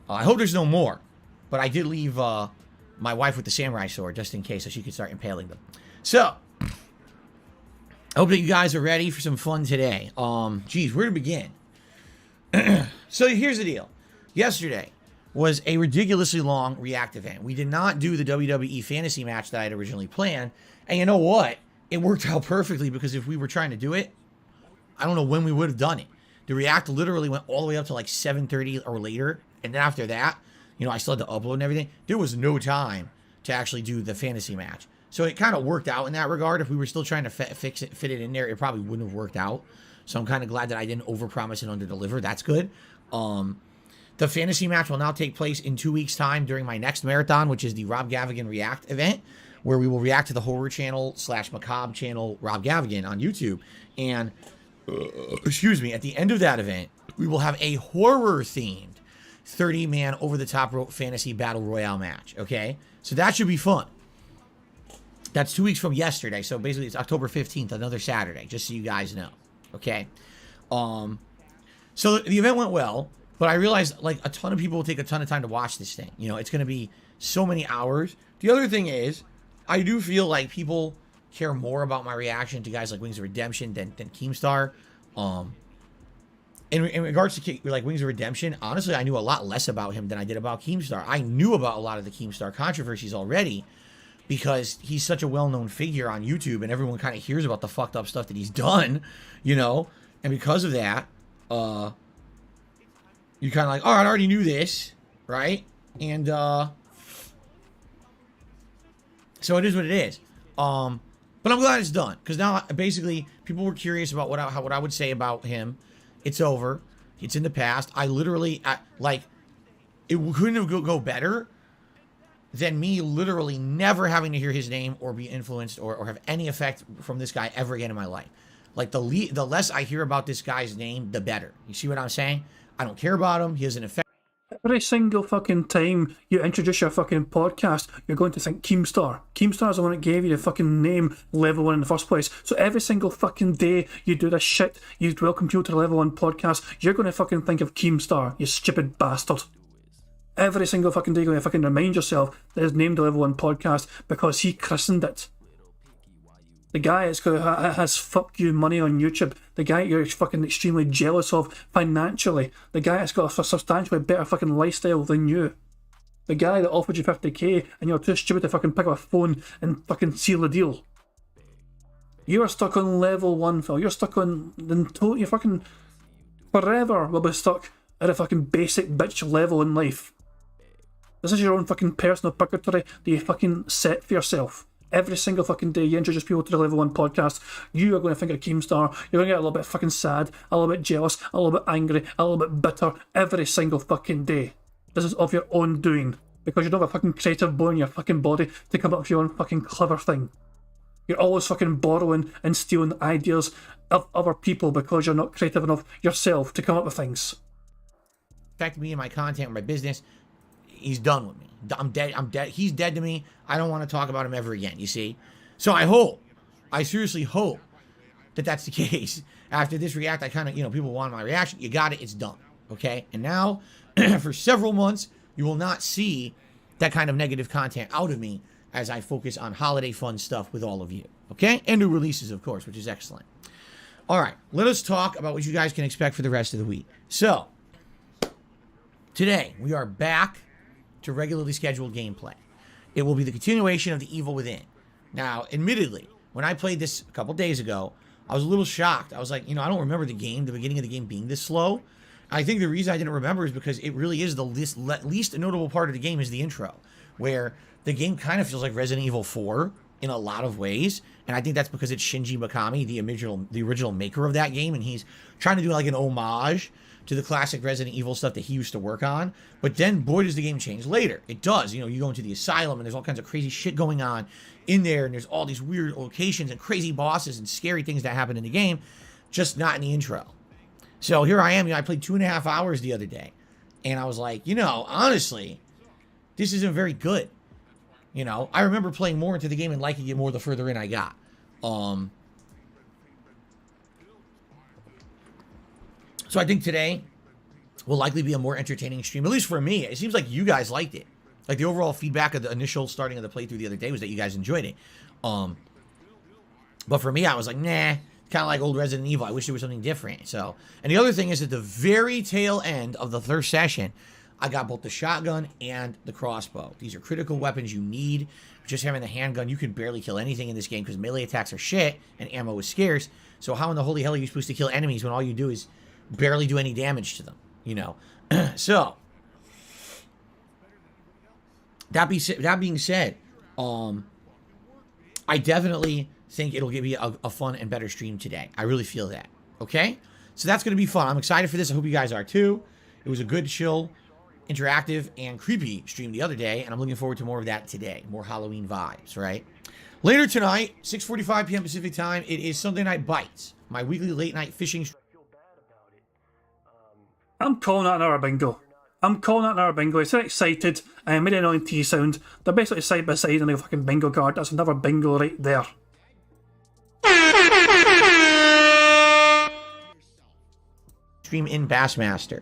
I hope there's no more, but I did leave my wife with the samurai sword just in case so she could start impaling them. So, I hope that you guys are ready for some fun today. Geez, where to begin? So here's the deal. Yesterday was a ridiculously long React event. We did not do the WWE fantasy match that I had originally planned. And you know what? It worked out perfectly because if we were trying to do it, I don't know when we would have done it. The React literally went all the way up to like 7:30 or later. And then after that, you know, I still had to upload and everything. There was no time to actually do the fantasy match. So it kind of worked out in that regard. If we were still trying to fit it in there, it probably wouldn't have worked out. So I'm kind of glad that I didn't overpromise and underdeliver. That's good. The fantasy match will now take place in 2 weeks' time during my next marathon, which is the Rob Gavigan React event, where we will react to the horror channel / macabre channel Rob Gavigan on YouTube. And, excuse me, at the end of that event, we will have a horror-themed 30-man over-the-top rope fantasy battle royale match, okay? So that should be fun. That's 2 weeks from yesterday, so basically it's October 15th, another Saturday, just so you guys know, okay? So the event went well, but I realized like a ton of people will take a ton of time to watch this thing. You know, it's going to be so many hours. The other thing is, I do feel like people care more about my reaction to guys like Wings of Redemption than Keemstar. In regards to like Wings of Redemption, honestly, I knew a lot less about him than I did about Keemstar. I knew about a lot of the Keemstar controversies already because he's such a well-known figure on YouTube and everyone kind of hears about the fucked up stuff that he's done, you know? And because of that, you kind of like, all right, I already knew this, right? And so it is what it is. But I'm glad it's done because now basically people were curious about what I would say about him. It's over. It's in the past. I literally, like, it couldn't go better than me literally never having to hear his name or be influenced or have any effect from this guy ever again in my life. Like, the less I hear about this guy's name, the better. You see what I'm saying? I don't care about him. He has an effect. Every single fucking time you introduce your fucking podcast, you're going to think Keemstar. Keemstar's the one that gave you the fucking name Level 1 in the first place. So every single fucking day you do this shit, you welcome people to the Level 1 podcast, you're going to fucking think of Keemstar, you stupid bastard. Every single fucking day you're going to fucking remind yourself that it's named the Level 1 podcast because he christened it. The guy has fuck you money on YouTube. The guy you're fucking extremely jealous of financially. The guy that's got a substantially better fucking lifestyle than you. The guy that offered you 50k and you're too stupid to fucking pick up a phone and fucking seal the deal. You are stuck on level 1, Phil. You're stuck on... You're fucking... Forever will be stuck at a fucking basic bitch level in life. This is your own fucking personal purgatory that you fucking set for yourself. Every single fucking day you introduce people to the Level 1 podcast, you are going to think of Keemstar. You're going to get a little bit fucking sad, a little bit jealous, a little bit angry, a little bit bitter every single fucking day. This is of your own doing. Because you don't have a fucking creative bone in your fucking body to come up with your own fucking clever thing. You're always fucking borrowing and stealing ideas of other people because you're not creative enough yourself to come up with things. Affect me and my content or my business. He's done with me. I'm dead. I'm dead. He's dead to me. I don't want to talk about him ever again, you see? So I seriously hope that that's the case. After this react, I kind of, people want my reaction. You got it. It's done. Okay? And now, for several months, you will not see that kind of negative content out of me as I focus on holiday fun stuff with all of you. Okay? And new releases, of course, which is excellent. All right. Let us talk about what you guys can expect for the rest of the week. So, today, we are back to regularly scheduled gameplay. It will be the continuation of The Evil Within. Now, admittedly, when I played this a couple days ago, I was a little shocked. I was like, I don't remember the beginning of the game being this slow. I think the reason I didn't remember is because it really is the least notable part of the game is the intro, where the game kind of feels like Resident Evil 4 in a lot of ways, and I think that's because it's Shinji Mikami, the original maker of that game, and he's trying to do like an homage to the classic Resident Evil stuff that he used to work on. But then, boy, does the game change later. It does. You go into the asylum, and there's all kinds of crazy shit going on in there, and there's all these weird locations and crazy bosses and scary things that happen in the game, just not in the intro. So here I am. I played 2.5 hours the other day, and I was like, honestly, this isn't very good. I remember playing more into the game and liking it more the further in I got. So I think today will likely be a more entertaining stream, at least for me. It seems like you guys liked it. Like the overall feedback of the initial starting of the playthrough the other day was that you guys enjoyed it. But for me, I was like, nah, kind of like old Resident Evil. I wish there was something different. So, and the other thing is at the very tail end of the third session, I got both the shotgun and the crossbow. These are critical weapons you need. Just having the handgun, you can barely kill anything in this game because melee attacks are shit and ammo is scarce. So how in the holy hell are you supposed to kill enemies when all you do is barely do any damage to them, So, that being said, I definitely think it'll give you a fun and better stream today. I really feel that. Okay? So that's going to be fun. I'm excited for this. I hope you guys are too. It was a good, chill, interactive, and creepy stream the other day, and I'm looking forward to more of that today. More Halloween vibes, right? Later tonight, 6:45 p.m. Pacific time, it is Sunday Night Bites, my weekly late-night fishing stream. I'm calling that an hour bingo. It's very excited. I made an annoying T sound. They're basically side by side on the fucking bingo card. That's another bingo right there. stream in Bassmaster.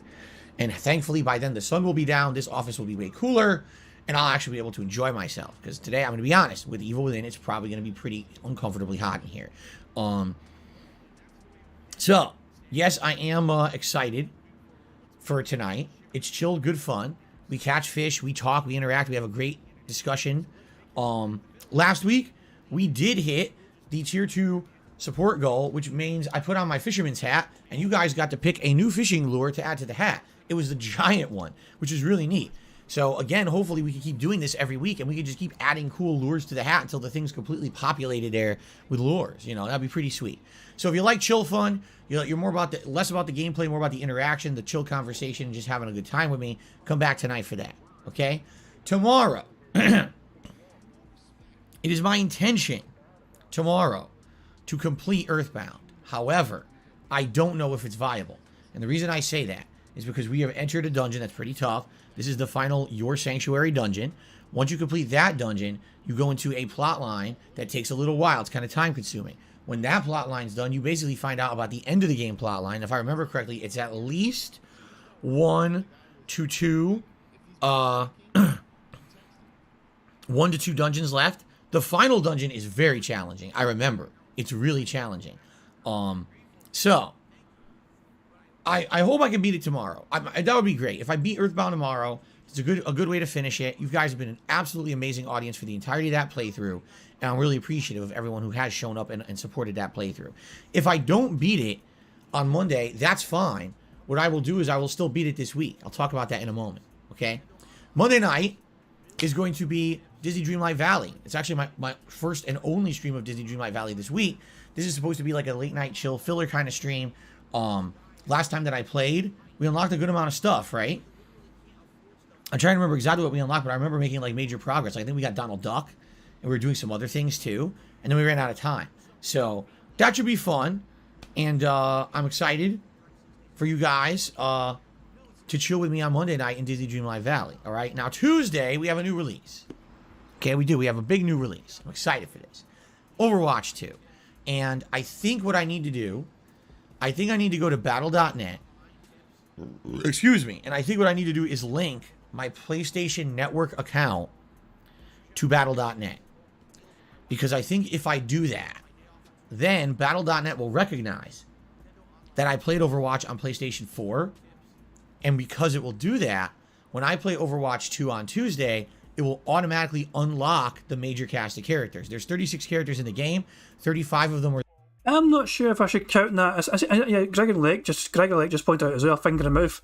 And thankfully, by then, the sun will be down. This office will be way cooler. And I'll actually be able to enjoy myself. Because today, I'm going to be honest. With Evil Within, it's probably going to be pretty uncomfortably hot in here. So, yes, I am excited for tonight. It's chill, good fun. We catch fish, we talk, we interact, we have a great discussion. Last week, we did hit the Tier 2 support goal, which means I put on my fisherman's hat, and you guys got to pick a new fishing lure to add to the hat. It was the giant one, which is really neat. So, again, hopefully we can keep doing this every week, and we can just keep adding cool lures to the hat until the thing's completely populated there with lures. You know, that'd be pretty sweet. So if you like chill fun, you're more about less about the gameplay, more about the interaction, the chill conversation, and just having a good time with me, come back tonight for that, okay? Tomorrow, it is my intention tomorrow to complete Earthbound. However, I don't know if it's viable. And the reason I say that is because we have entered a dungeon that's pretty tough. This is the final Your Sanctuary dungeon. Once you complete that dungeon, you go into a plot line that takes a little while. It's kind of time consuming. When that plot line's done, you basically find out about the end of the game plot line. If I remember correctly, it's at least 1 to 2 1 to 2 dungeons left. The final dungeon is very challenging. I remember. It's really challenging. So I hope I can beat it tomorrow. That would be great. If I beat Earthbound tomorrow, it's a good way to finish it. You guys have been an absolutely amazing audience for the entirety of that playthrough. And I'm really appreciative of everyone who has shown up and supported that playthrough. If I don't beat it on Monday, that's fine. What I will do is I will still beat it this week. I'll talk about that in a moment, okay? Monday night is going to be Disney Dreamlight Valley. It's actually my first and only stream of Disney Dreamlight Valley this week. This is supposed to be like a late night chill filler kind of stream. Last time that I played, we unlocked a good amount of stuff, right? I'm trying to remember exactly what we unlocked, but I remember making like major progress. I think we got Donald Duck. And we were doing some other things too. And then we ran out of time. So that should be fun. And I'm excited for you guys to chill with me on Monday night in Disney Dreamlight Valley. All right. Now, Tuesday, we have a new release. Okay, we do. We have a big new release. I'm excited for this. Overwatch 2. And I think what I need to do, I think I need to go to battle.net. Excuse me. And I think what I need to do is link my PlayStation Network account to battle.net. Because I think if I do that, then battle.net will recognize that I played Overwatch on PlayStation 4. And because it will do that, when I play Overwatch 2 on Tuesday, it will automatically unlock the major cast of characters. There's 36 characters in the game. 35 of them were... I'm not sure if I should count that. Yeah, Gregor Lake just pointed out as well, finger and mouth.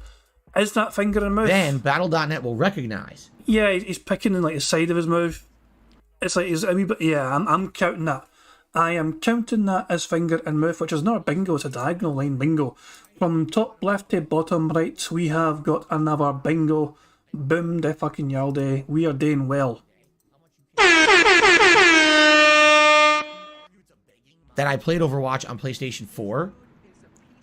Is that finger and mouth? Then battle.net will recognize. Yeah, he's picking in like the side of his mouth. It's like he's a wee bit. Yeah, I'm counting that. I am counting that as finger and mouth, which is not a bingo, it's a diagonal line bingo. From top left to bottom right, we have got another bingo. Boom de fucking yalde. We are doing well. That I played Overwatch on PlayStation 4.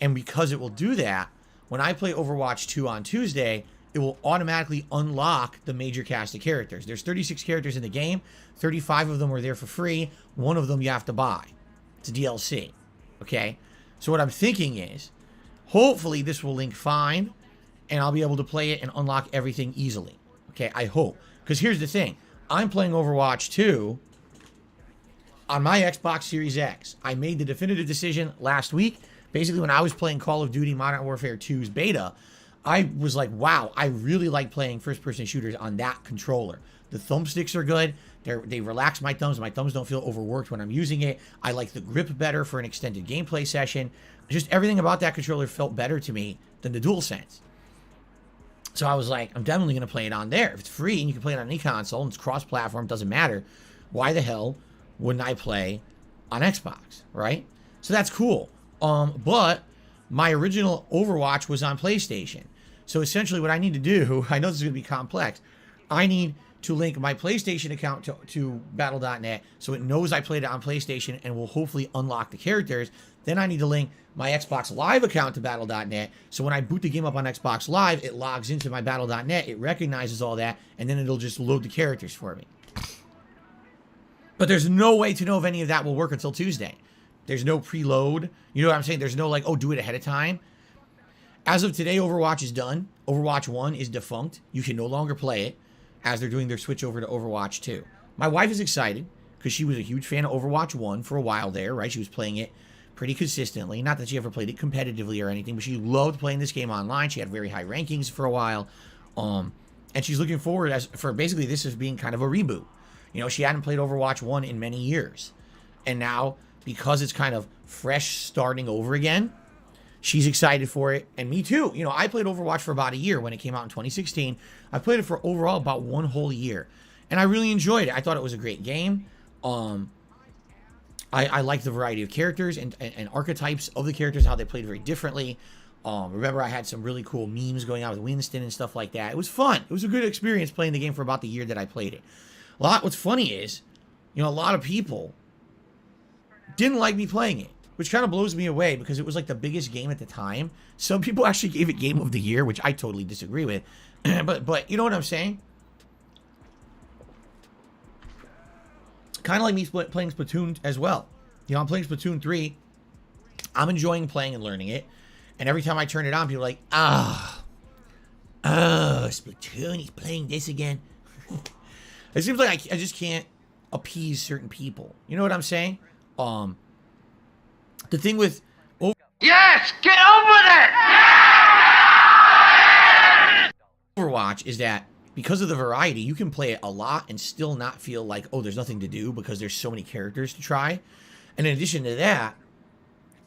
And because it will do that, when I play Overwatch 2 on Tuesday, it will automatically unlock the major cast of characters. There's 36 characters in the game. 35 of them are there for free. One of them you have to buy. It's a DLC. Okay? So what I'm thinking is, hopefully this will link fine, and I'll be able to play it and unlock everything easily. Okay? I hope. Because here's the thing. I'm playing Overwatch 2 on my Xbox Series X. I made the definitive decision last week. Basically, when I was playing Call of Duty Modern Warfare 2's beta, I was like, wow, I really like playing first-person shooters on that controller. The thumbsticks are good. They relax my thumbs. My thumbs don't feel overworked when I'm using it. I like the grip better for an extended gameplay session. Just everything about that controller felt better to me than the DualSense. So I was like, I'm definitely going to play it on there. If it's free and you can play it on any console and it's cross-platform, doesn't matter, why the hell wouldn't I play on Xbox, right? So that's cool. But my original Overwatch was on PlayStation. So essentially what I need to do, I know this is going to be complex, I need to link my PlayStation account to battle.net so it knows I played it on PlayStation and will hopefully unlock the characters. Then I need to link my Xbox Live account to battle.net so when I boot the game up on Xbox Live, it logs into my battle.net, it recognizes all that, and then it'll just load the characters for me. But there's no way to know if any of that will work until Tuesday. There's no preload. You know what I'm saying? There's no like, oh, do it ahead of time. As of today, Overwatch is done. Overwatch 1 is defunct. You can no longer play it as they're doing their switch over to Overwatch 2. My wife is excited because she was a huge fan of Overwatch 1 for a while there, right? She was playing it pretty consistently. Not that she ever played it competitively or anything, but she loved playing this game online. She had very high rankings for a while. And she's looking forward for basically this as being kind of a reboot. You know, she hadn't played Overwatch 1 in many years. And now, because it's kind of fresh starting over again, she's excited for it. And me too. You know, I played Overwatch for about a year when it came out in 2016. I played it for overall about 1 whole year. And I really enjoyed it. I thought it was a great game. I liked the variety of characters and archetypes of the characters, how they played very differently. Remember, I had some really cool memes going on with Winston and stuff like that. It was fun. It was a good experience playing the game for about the year that I played it. What's funny is, you know, a lot of people didn't like me playing it, which kind of blows me away because it was like the biggest game at the time. Some people actually gave it Game of the Year, which I totally disagree with. but you know what I'm saying? Kind of like me playing Splatoon as well. You know, I'm playing Splatoon 3. I'm enjoying playing and learning it. And every time I turn it on, people are like, Splatoon, he's playing this again. It seems like I just can't appease certain people. You know what I'm saying? The thing with... Yes! Get on with it! Overwatch is that because of the variety, you can play it a lot and still not feel like, oh, there's nothing to do because there's so many characters to try. And in addition to that,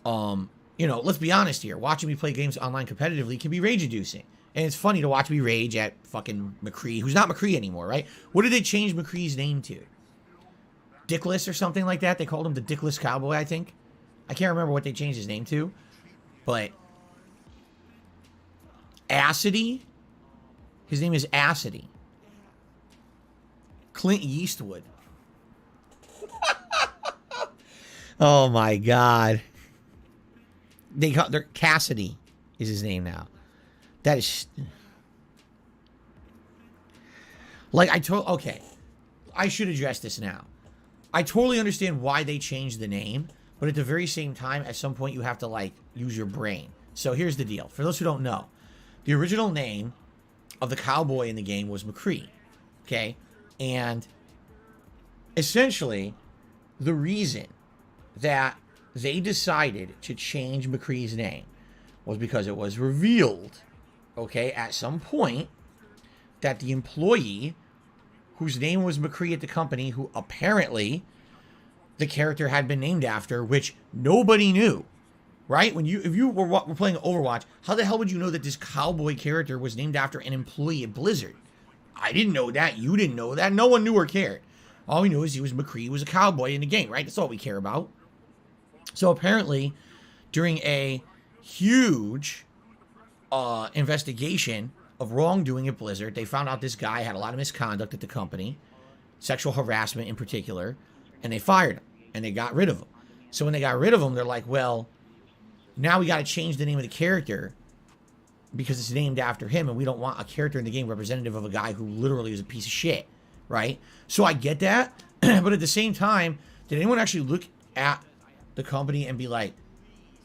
you know, let's be honest here. Watching me play games online competitively can be rage-inducing. And it's funny to watch me rage at fucking McCree, who's not McCree anymore, right? What did they change McCree's name to? Dickless or something like that? They called him the Dickless Cowboy, I think. I can't remember what they changed his name to. But Acidy? His name is Acidy. Clint Eastwood. Oh my God. They're Cassidy is his name now. That is like okay. I should address this now. I totally understand why they changed the name, but at the very same time, at some point you have to like use your brain. So here's the deal. For those who don't know, the original name of the cowboy in the game was McCree. Okay? And essentially, the reason that they decided to change McCree's name was because it was revealed, okay, at some point, that the employee whose name was McCree at the company, who apparently the character had been named after, which nobody knew, right? If you were playing Overwatch, how the hell would you know that this cowboy character was named after an employee at Blizzard? I didn't know that. You didn't know that. No one knew or cared. All we knew is McCree was a cowboy in the game, right? That's all we care about. So apparently, during a huge investigation of wrongdoing at Blizzard, they found out this guy had a lot of misconduct at the company, sexual harassment in particular, and they fired him, and they got rid of him. So when they got rid of him, they're like, well, now we got to change the name of the character because it's named after him, and we don't want a character in the game representative of a guy who literally is a piece of shit, right? So I get that, but at the same time, did anyone actually look at the company and be like,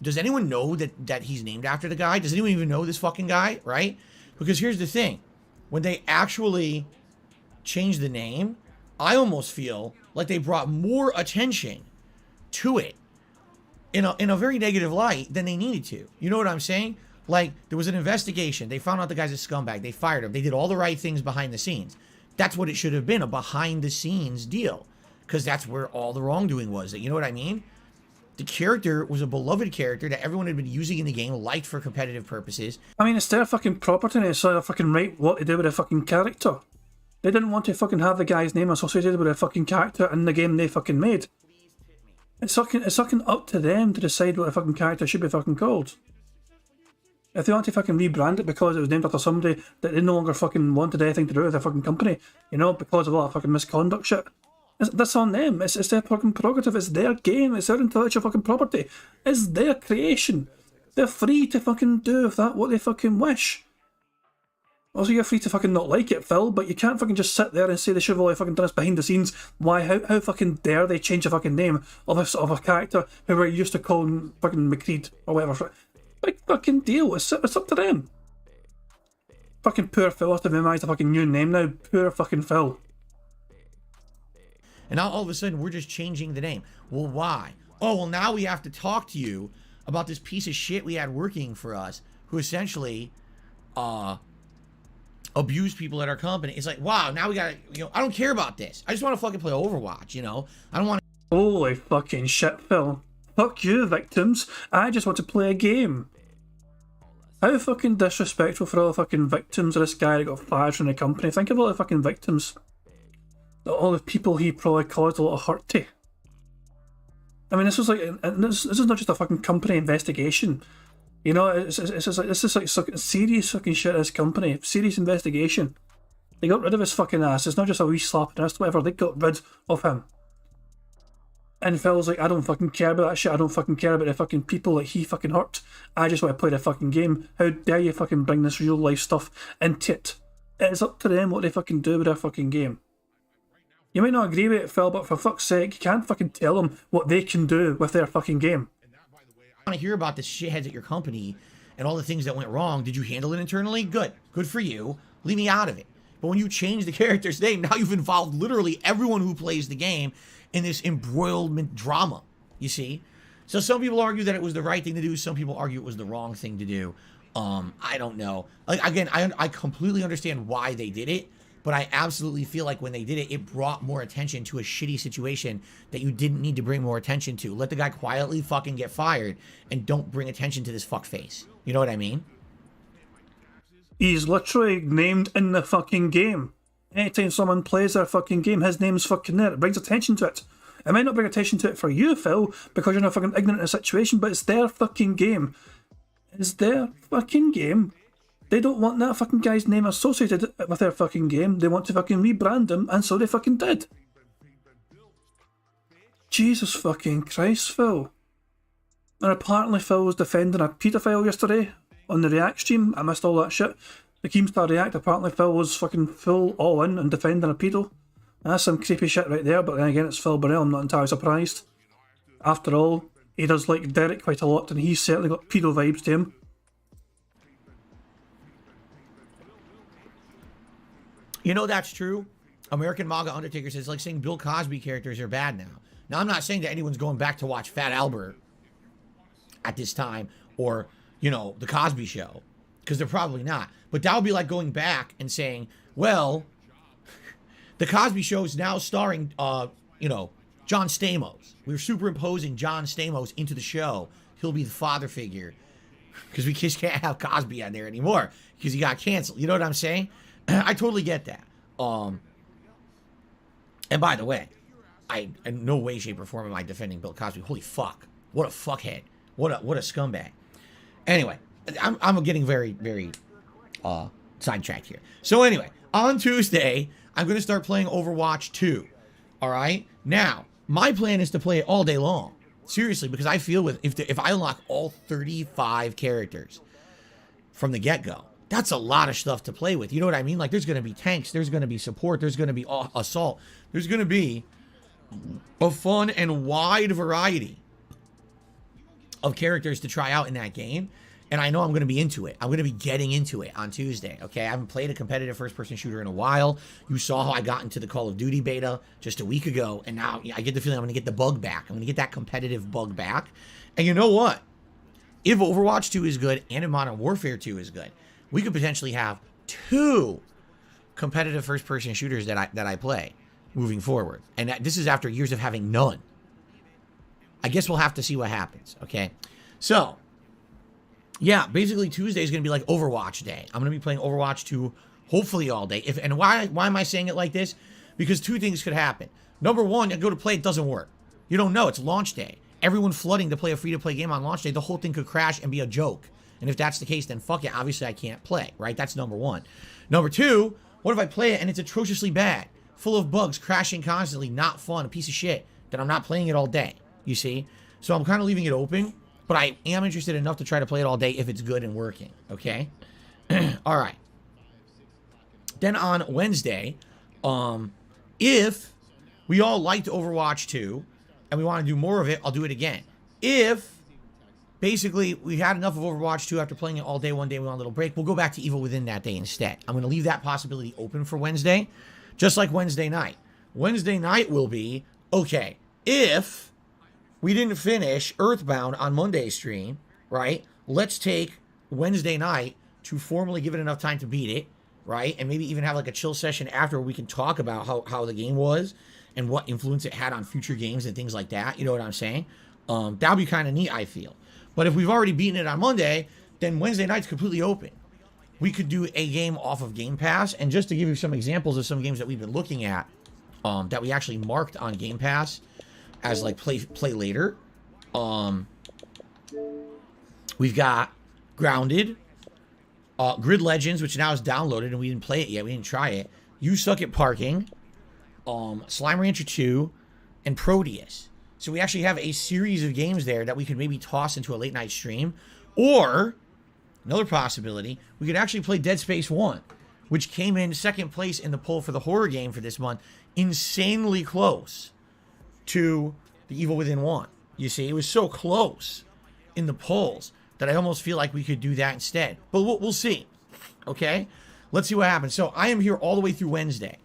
does anyone know that he's named after the guy? Does anyone even know this fucking guy, right? Because here's the thing. When they actually changed the name, I almost feel like they brought more attention to it in a very negative light than they needed to. You know what I'm saying? Like, there was an investigation. They found out the guy's a scumbag. They fired him. They did all the right things behind the scenes. That's what it should have been, a behind-the-scenes deal. Because that's where all the wrongdoing was. You know what I mean? The character was a beloved character that everyone had been using in the game, liked for competitive purposes. I mean, it's their fucking property and it's their fucking right what to do with a fucking character. They didn't want to fucking have the guy's name associated with a fucking character in the game they fucking made. It's fucking up to them to decide what a fucking character should be fucking called. If they want to fucking rebrand it because it was named after somebody that they no longer fucking wanted anything to do with their fucking company, you know, because of all that fucking misconduct shit, that's on them. It's their fucking prerogative. It's their game. It's their intellectual fucking property. It's their creation. They're free to fucking do with that what they fucking wish. Also, you're free to fucking not like it, Phil, but you can't fucking just sit there and say they should have all fucking done this behind the scenes. Why? How fucking dare they change the fucking name of a character who we're used to calling fucking McCreed or whatever? Big fucking deal. It's up to them. Fucking poor Phil has to memorise a fucking new name now. Poor fucking Phil. And now all of a sudden we're just changing the name. Well, why? Oh, well, now we have to talk to you about this piece of shit we had working for us who essentially abused people at our company. It's like, wow, now we gotta, I don't care about this. I just want to fucking play Overwatch, I don't want to. Holy fucking shit, Phil. Fuck you, victims. I just want to play a game. How fucking disrespectful for all the fucking victims of this guy that got fired from the company. Think of all the fucking victims. All the people he probably caused a lot of hurt to. I mean, this was like, this is not just a fucking company investigation. It's just like serious fucking shit. This company, serious investigation. They got rid of his fucking ass. It's not just a wee slap in the wrist, whatever. They got rid of him. And Phil's like, I don't fucking care about that shit. I don't fucking care about the fucking people that he fucking hurt. I just want to play the fucking game. How dare you fucking bring this real life stuff into it? It's up to them what they fucking do with their fucking game. You might not agree with it, Phil, but for fuck's sake, you can't fucking tell them what they can do with their fucking game. I want to hear about the shitheads at your company and all the things that went wrong. Did you handle it internally? Good. Good for you. Leave me out of it. But when you change the character's name, now you've involved literally everyone who plays the game in this embroilment drama, you see? So some people argue that it was the right thing to do. Some people argue it was the wrong thing to do. I don't know. Like, again, I completely understand why they did it, but I absolutely feel like when they did it, it brought more attention to a shitty situation that you didn't need to bring more attention to. Let the guy quietly fucking get fired and don't bring attention to this fuckface. You know what I mean? He's literally named in the fucking game. Anytime someone plays their fucking game, his name's fucking there. It brings attention to it. It might not bring attention to it for you, Phil, because you're not fucking ignorant of the situation, but it's their fucking game. It's their fucking game. They don't want that fucking guy's name associated with their fucking game. They want to fucking rebrand him, and so they fucking did. Jesus fucking Christ, Phil. And apparently Phil was defending a paedophile yesterday on the React stream. I missed all that shit. The Keemstar React, apparently Phil was fucking full all in and defending a pedo. That's some creepy shit right there, but then again, it's Phil Burnell. I'm not entirely surprised. After all, he does like Derek quite a lot, and he's certainly got pedo vibes to him. That's true. American MAGA Undertaker says, like saying Bill Cosby characters are bad now. Now, I'm not saying that anyone's going back to watch Fat Albert at this time or, The Cosby Show, because they're probably not. But that would be like going back and saying, well, The Cosby Show is now starring, John Stamos. We're superimposing John Stamos into the show. He'll be the father figure because we just can't have Cosby on there anymore because he got canceled. You know what I'm saying? I totally get that. And by the way, I in no way, shape, or form am I defending Bill Cosby. Holy fuck. What a fuckhead. What a scumbag. Anyway, I'm getting very, very sidetracked here. So anyway, on Tuesday, I'm going to start playing Overwatch 2. All right? Now, my plan is to play it all day long. Seriously, because I feel if I unlock all 35 characters from the get-go, that's a lot of stuff to play with. You know what I mean? Like, there's going to be tanks. There's going to be support. There's going to be assault. There's going to be a fun and wide variety of characters to try out in that game. And I know I'm going to be into it. I'm going to be getting into it on Tuesday, okay? I haven't played a competitive first-person shooter in a while. You saw how I got into the Call of Duty beta just a week ago, and now I get the feeling I'm going to get the bug back. I'm going to get that competitive bug back. And you know what? If Overwatch 2 is good and if Modern Warfare 2 is good, we could potentially have 2 competitive first-person shooters that I play moving forward. And this is after years of having none. I guess we'll have to see what happens, okay? So, yeah, basically Tuesday is going to be like Overwatch Day. I'm going to be playing Overwatch 2 hopefully all day. And why am I saying it like this? Because 2 things could happen. Number 1, you go to play, it doesn't work. You don't know, it's launch day. Everyone flooding to play a free-to-play game on launch day, the whole thing could crash and be a joke. And if that's the case, then fuck it, obviously I can't play, right? That's number 1. Number 2, what if I play it and it's atrociously bad? Full of bugs, crashing constantly, not fun, a piece of shit. Then I'm not playing it all day, you see? So I'm kind of leaving it open. But I am interested enough to try to play it all day if it's good and working, okay? All right. Then on Wednesday, if we all liked Overwatch 2 and we want to do more of it, I'll do it again. If basically, we had enough of Overwatch 2 after playing it all day. One day we want a little break. We'll go back to Evil Within that day instead. I'm going to leave that possibility open for Wednesday, just like Wednesday night. Wednesday night will be, okay, if we didn't finish Earthbound on Monday's stream, right, let's take Wednesday night to formally give it enough time to beat it, right, and maybe even have like a chill session after where we can talk about how the game was and what influence it had on future games and things like that. You know what I'm saying? That would be kind of neat, I feel. But if we've already beaten it on Monday, then Wednesday night's completely open. We could do a game off of Game Pass. And just to give you some examples of some games that we've been looking at that we actually marked on Game Pass as like play later. We've got Grounded, Grid Legends, which now is downloaded and we didn't play it yet. We didn't try it. You Suck at Parking, Slime Rancher 2, and Proteus. So we actually have a series of games there that we could maybe toss into a late night stream. Or, another possibility, we could actually play Dead Space 1, which came in second place in the poll for the horror game for this month. Insanely close to the Evil Within 1. You see, it was so close in the polls that I almost feel like we could do that instead. But we'll see. Okay? Let's see what happens. So I am here all the way through Wednesday.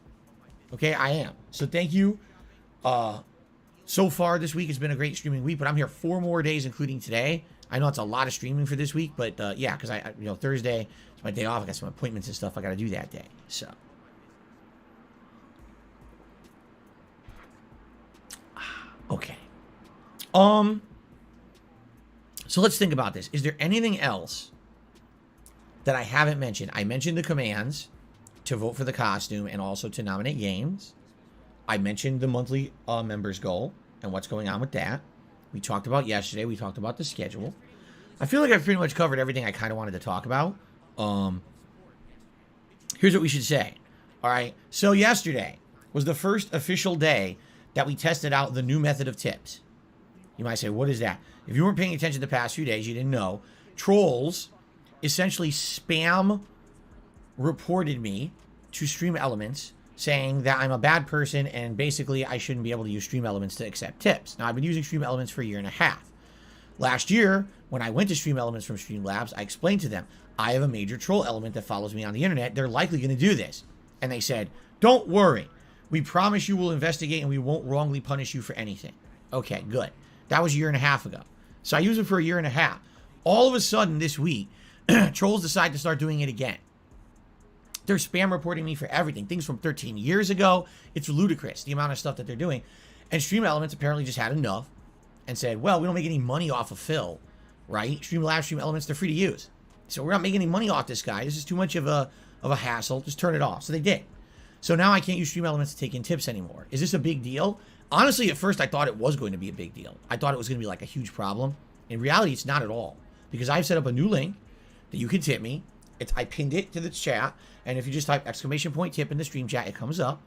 Okay, I am. So thank you. So far this week has been a great streaming week, but I'm here 4 more days, including today. I know it's a lot of streaming for this week, but yeah, because Thursday is my day off. I got some appointments and stuff I got to do that day. So, okay. So let's think about this. Is there anything else that I haven't mentioned? I mentioned the commands to vote for the costume and also to nominate games. I mentioned the monthly members goal and what's going on with that. We talked about yesterday. We talked about the schedule. I feel like I've pretty much covered everything I kind of wanted to talk about. Here's what we should say. All right. So yesterday was the first official day that we tested out the new method of tips. You might say, what is that? If you weren't paying attention the past few days, you didn't know. Trolls essentially spam reported me to Stream Elements saying that I'm a bad person and basically I shouldn't be able to use Stream Elements to accept tips. Now, I've been using Stream Elements for a year and a half. Last year, when I went to Stream Elements from Streamlabs, I explained to them, I have a major troll element that follows me on the internet. They're likely going to do this. And they said, don't worry. We promise you we'll investigate and we won't wrongly punish you for anything. Okay, good. That was a year and a half ago. So I used it for a year and a half. All of a sudden this week, trolls decide to start doing it again. They're spam reporting me for everything. Things from 13 years ago. It's ludicrous, the amount of stuff that they're doing. And Stream Elements apparently just had enough and said, well, we don't make any money off of Phil, right? Streamlabs, Stream Elements, they're free to use. So we're not making any money off this guy. This is too much of a hassle. Just turn it off. So they did. So now I can't use Stream Elements to take in tips anymore. Is this a big deal? Honestly, at first I thought it was going to be a big deal. I thought it was going to be like a huge problem. In reality, it's not at all. Because I've set up a new link that you can tip me. I pinned it to the chat. And if you just type ! tip in the stream chat, it comes up.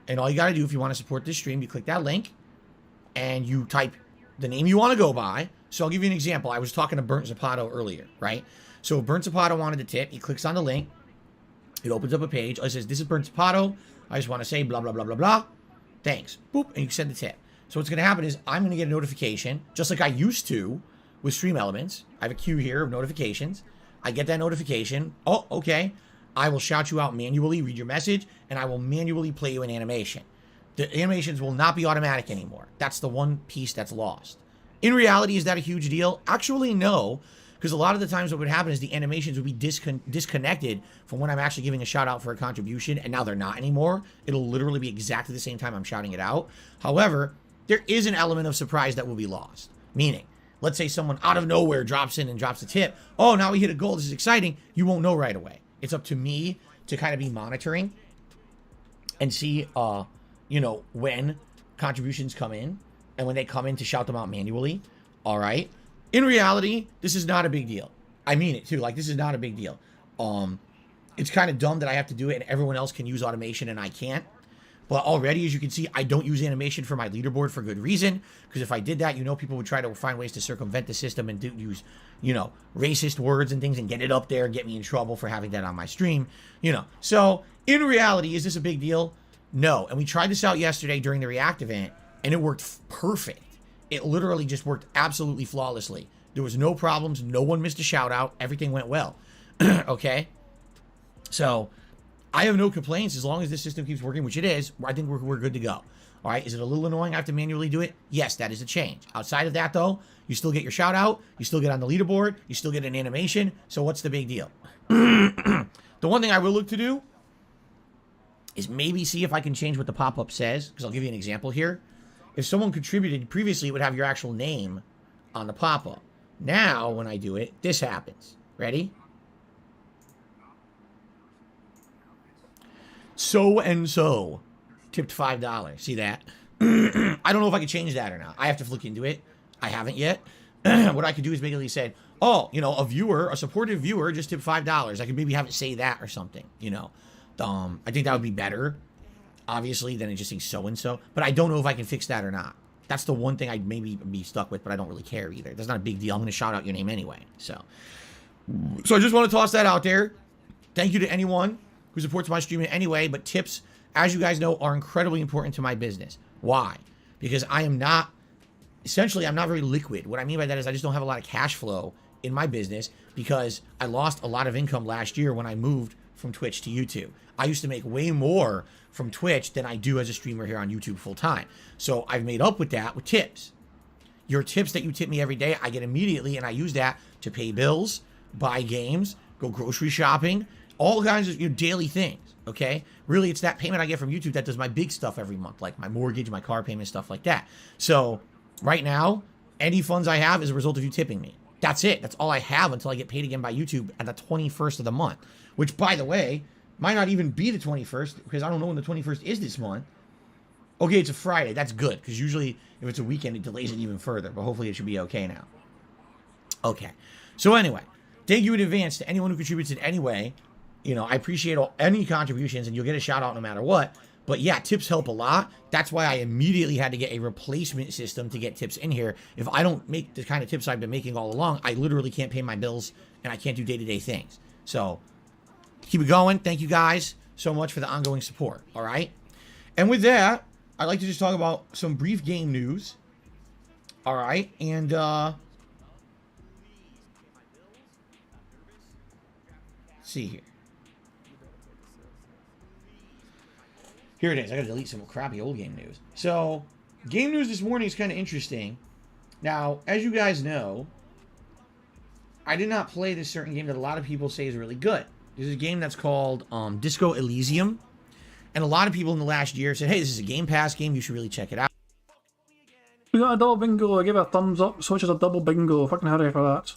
And all you got to do if you want to support this stream, you click that link. And you type the name you want to go by. So I'll give you an example. I was talking to Burnt Zapato earlier, right? So if Burnt Zapato wanted to tip, he clicks on the link. It opens up a page. It says, this is Burnt Zapato. I just want to say blah, blah, blah, blah, blah. Thanks. Boop. And you send the tip. So what's going to happen is I'm going to get a notification, just like I used to with Stream Elements. I have a queue here of notifications. I get that notification. Oh, okay. I will shout you out manually, read your message, and I will manually play you an animation. The animations will not be automatic anymore. That's the one piece that's lost. In reality, is that a huge deal? Actually, no. Because a lot of the times what would happen is the animations would be disconnected from when I'm actually giving a shout out for a contribution, and now they're not anymore. It'll literally be exactly the same time I'm shouting it out. However, there is an element of surprise that will be lost. Meaning, let's say someone out of nowhere drops in and drops a tip. Oh, now we hit a goal. This is exciting. You won't know right away. It's up to me to kind of be monitoring and see, when contributions come in and when they come in to shout them out manually. All right. In reality, this is not a big deal. I mean it too. Like, this is not a big deal. It's kind of dumb that I have to do it and everyone else can use automation and I can't. But already, as you can see, I don't use animation for my leaderboard for good reason. Because if I did that, people would try to find ways to circumvent the system and use, racist words and things and get it up there and get me in trouble for having that on my stream. So in reality, is this a big deal? No. And we tried this out yesterday during the React event and it worked perfect. It literally just worked absolutely flawlessly. There was no problems. No one missed a shout out. Everything went well. Okay? So I have no complaints as long as this system keeps working, which it is. I think we're good to go. All right? Is it a little annoying I have to manually do it? Yes, that is a change. Outside of that, though, you still get your shout out. You still get on the leaderboard. You still get an animation. So what's the big deal? The one thing I will look to do is maybe see if I can change what the pop-up says, because I'll give you an example here. If someone contributed previously, it would have your actual name on the pop-up. Now, when I do it, this happens. Ready? So-and-so tipped $5. See that? I don't know if I can change that or not. I have to look into it. I haven't yet. What I could do is basically say, oh, you know, a supportive viewer just tipped $5. I could maybe have it say that or something, you know. I think that would be better, obviously, than it just saying so-and-so. But I don't know if I can fix that or not. That's the one thing I'd maybe be stuck with, but I don't really care either. That's not a big deal. I'm going to shout out your name anyway. So I just want to toss that out there. Thank you to anyone who supports my stream in any way, but tips, as you guys know, are incredibly important to my business. Why? Because I'm not very liquid. What I mean by that is I just don't have a lot of cash flow in my business because I lost a lot of income last year when I moved from Twitch to YouTube. I used to make way more from Twitch than I do as a streamer here on YouTube full time. So I've made up with that with tips. Your tips that you tip me every day, I get immediately, and I use that to pay bills, buy games, go grocery shopping, all kinds of daily things, okay? Really, it's that payment I get from YouTube that does my big stuff every month, like my mortgage, my car payment, stuff like that. So right now, any funds I have is a result of you tipping me. That's it. That's all I have until I get paid again by YouTube at the 21st of the month. Which, by the way, might not even be the 21st, because I don't know when the 21st is this month. Okay, it's a Friday. That's good, because usually if it's a weekend, it delays it even further. But hopefully it should be okay now. Okay. So anyway, thank you in advance to anyone who contributes in any way. You know, I appreciate any contributions, and you'll get a shout out no matter what. But yeah, tips help a lot. That's why I immediately had to get a replacement system to get tips in here. If I don't make the kind of tips I've been making all along, I literally can't pay my bills, and I can't do day-to-day things. So keep it going. Thank you guys so much for the ongoing support. All right. And with that, I'd like to just talk about some brief game news. All right. And, let's see here. Here it is. I got to delete some crappy old game news. So, game news this morning is kind of interesting. Now, as you guys know, I did not play this certain game that a lot of people say is really good. This is a game that's called Disco Elysium. And a lot of people in the last year said, hey, this is a Game Pass game. You should really check it out. We got a double bingo. I give it a thumbs up. So it's just a double bingo. Fucking hurry for that.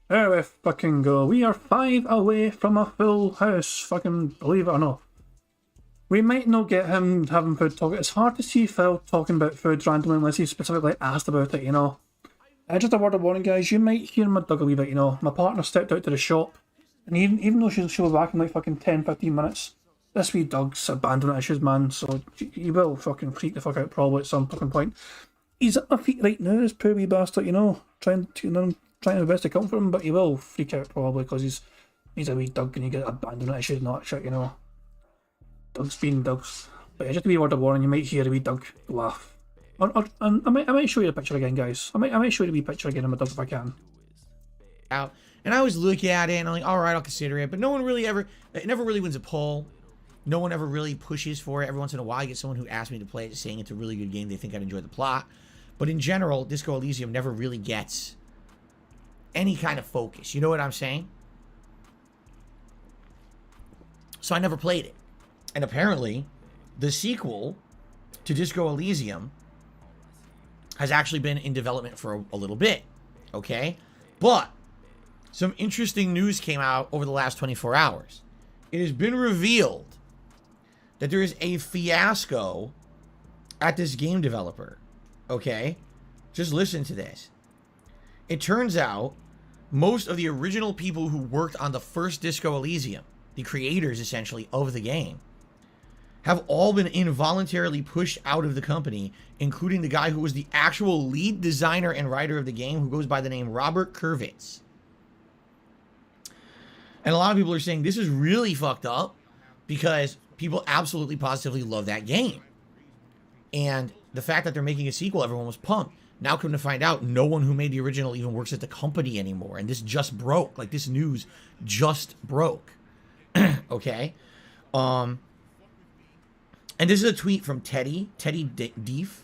There we fucking go. We are 5 away from a full house. Fucking believe it or not. We might not get him having food talk. It's hard to see Phil talking about food randomly unless he specifically asked about it, you know. Just a word of warning, guys. You might hear my dog a wee bit, you know. My partner stepped out to the shop, and even though she'll be back in like fucking 10-15 minutes, this wee dog's abandoned issues, man. So he will fucking freak the fuck out probably at some fucking point. He's at my feet right now, this poor wee bastard, you know. Trying my best to comfort him, but he will freak out probably because he's a wee dog and you get abandoned issues and all that shit, you know. Dogs being dogs. But yeah, just a wee word of warning, you might hear a wee dog laugh. I might show you the picture again, guys. I might show you the wee picture again of my dog if I can. Out. And I always look at it and I'm like, alright, I'll consider it. But no one really it never really wins a poll. No one ever really pushes for it. Every once in a while I get someone who asks me to play it saying it's a really good game. They think I'd enjoy the plot. But in general, Disco Elysium never really gets any kind of focus. You know what I'm saying? So I never played it. And apparently, the sequel to Disco Elysium has actually been in development for a little bit. Okay? But some interesting news came out over the last 24 hours. It has been revealed that there is a fiasco at this game developer. Okay? Just listen to this. It turns out most of the original people who worked on the first Disco Elysium, the creators essentially of the game, have all been involuntarily pushed out of the company, including the guy who was the actual lead designer and writer of the game, who goes by the name Robert Kurvitz. And a lot of people are saying this is really fucked up because people absolutely positively love that game. And the fact that they're making a sequel, everyone was pumped. Now come to find out, no one who made the original even works at the company anymore. And this just broke. Like, this news just broke. Okay? And this is a tweet from Teddy Deef,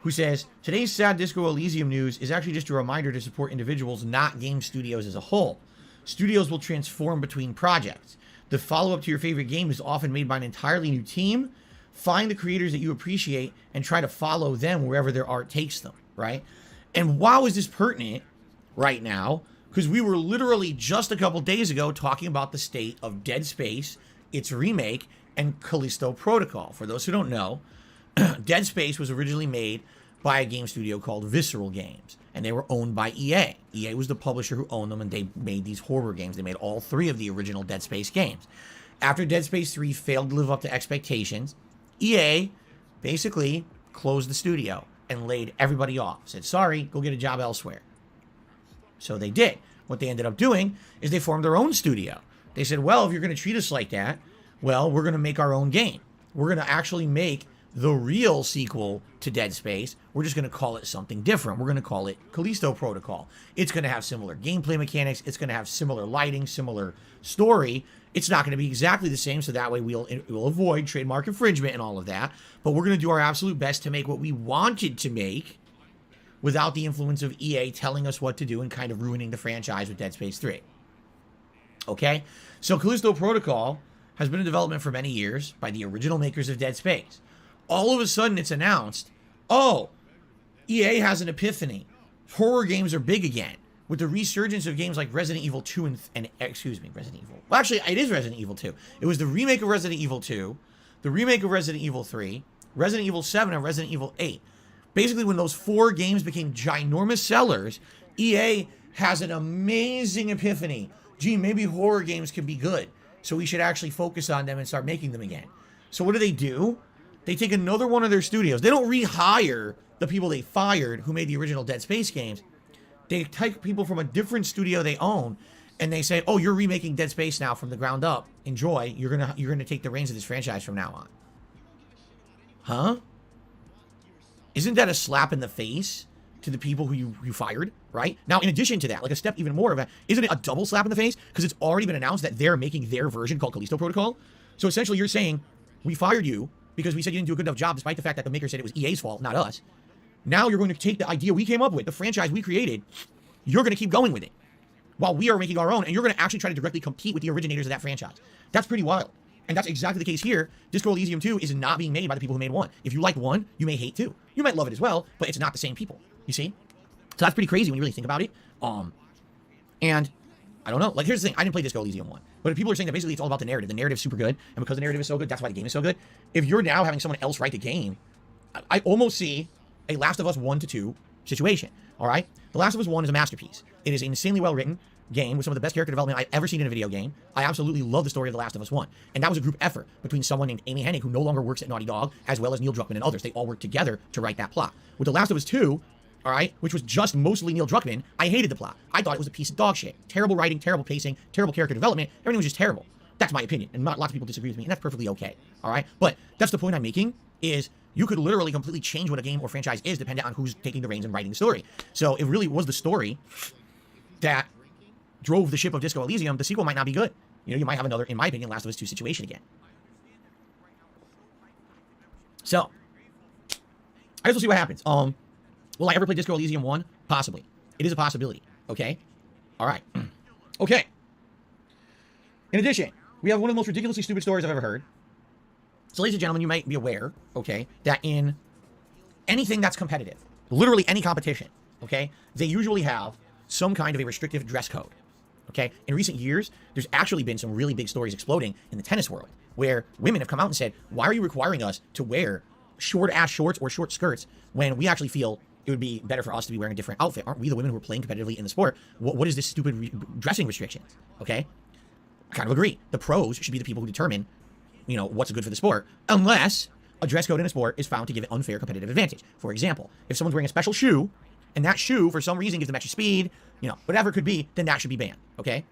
who says, today's sad Disco Elysium news is actually just a reminder to support individuals, not game studios as a whole. Studios will transform between projects. The follow-up to your favorite game is often made by an entirely new team. Find the creators that you appreciate and try to follow them wherever their art takes them, right? And wow, is this pertinent right now? Because we were literally just a couple days ago talking about the state of Dead Space, its remake, and Callisto Protocol. For those who don't know, Dead Space was originally made by a game studio called Visceral Games, and they were owned by EA. EA was the publisher who owned them, and they made these horror games. They made all 3 of the original Dead Space games. After Dead Space 3 failed to live up to expectations, EA basically closed the studio and laid everybody off. Said, sorry, go get a job elsewhere. So they did. What they ended up doing is they formed their own studio. They said, well, if you're going to treat us like that, well, we're going to make our own game. We're going to actually make the real sequel to Dead Space. We're just going to call it something different. We're going to call it Callisto Protocol. It's going to have similar gameplay mechanics. It's going to have similar lighting, similar story. It's not going to be exactly the same, so that way we'll avoid trademark infringement and all of that. But we're going to do our absolute best to make what we wanted to make without the influence of EA telling us what to do and kind of ruining the franchise with Dead Space 3. Okay? So Callisto Protocol has been in development for many years by the original makers of Dead Space. All of a sudden, it's announced, oh, EA has an epiphany. Horror games are big again. With the resurgence of games like Resident Evil 2 and Resident Evil. Well, actually, it is Resident Evil 2. It was the remake of Resident Evil 2, the remake of Resident Evil 3, Resident Evil 7, and Resident Evil 8. Basically, when those 4 games became ginormous sellers, EA has an amazing epiphany. Gee, maybe horror games can be good, so we should actually focus on them and start making them again. So what do? They take another one of their studios. They don't rehire the people they fired who made the original Dead Space games. They take people from a different studio they own, and they say, "Oh, you're remaking Dead Space now from the ground up. Enjoy. You're gonna take the reins of this franchise from now on." Huh? Isn't that a slap in the face to the people who you fired? Right now, in addition to that, like a step even more of a, isn't it a double slap in the face? Because it's already been announced that they're making their version called Callisto Protocol. So essentially, you're saying we fired you because we said you didn't do a good enough job, despite the fact that the maker said it was EA's fault, not us. Now you're going to take the idea we came up with, the franchise we created, you're going to keep going with it, while we are making our own, and you're going to actually try to directly compete with the originators of that franchise. That's pretty wild. And that's exactly the case here. Disco Elysium 2 is not being made by the people who made 1. If you like 1, you may hate 2. You might love it as well, but it's not the same people. You see? So that's pretty crazy when you really think about it. And I don't know. Like, here's the thing. I didn't play Disco Elysium 1. But if people are saying that basically it's all about the narrative. The narrative's super good. And because the narrative is so good, that's why the game is so good. If you're now having someone else write the game, I almost see a Last of Us 1 to 2 situation. All right? The Last of Us 1 is a masterpiece. It is an insanely well-written game with some of the best character development I've ever seen in a video game. I absolutely love the story of The Last of Us 1. And that was a group effort between someone named Amy Hennig, who no longer works at Naughty Dog, as well as Neil Druckmann and others. They all worked together to write that plot. With The Last of Us 2, all right, which was just mostly Neil Druckmann, I hated the plot. I thought it was a piece of dog shit. Terrible writing, terrible pacing, terrible character development. Everything was just terrible. That's my opinion. And lots of people disagree with me, and that's perfectly okay. All right? But that's the point I'm making, is you could literally completely change what a game or franchise is depending on who's taking the reins and writing the story. So it really was the story that drove the ship of Disco Elysium. The sequel might not be good. You know, you might have another, in my opinion, Last of Us 2 situation again. So, I guess we'll see what happens. Will I ever play Disco Elysium 1? Possibly. It is a possibility. Okay? All right. Okay. In addition, we have one of the most ridiculously stupid stories I've ever heard. So, ladies and gentlemen, you might be aware, okay, that in anything that's competitive, literally any competition, okay, they usually have some kind of a restrictive dress code. Okay? In recent years, there's actually been some really big stories exploding in the tennis world, where women have come out and said, why are you requiring us to wear short-ass shorts or short skirts when we actually feel it would be better for us to be wearing a different outfit? Aren't we the women who are playing competitively in the sport? What is this stupid dressing restrictions? Okay? I kind of agree. The pros should be the people who determine, you know, what's good for the sport, unless a dress code in a sport is found to give an unfair competitive advantage. For example, if someone's wearing a special shoe, and that shoe, for some reason, gives them extra speed, you know, whatever it could be, then that should be banned, okay?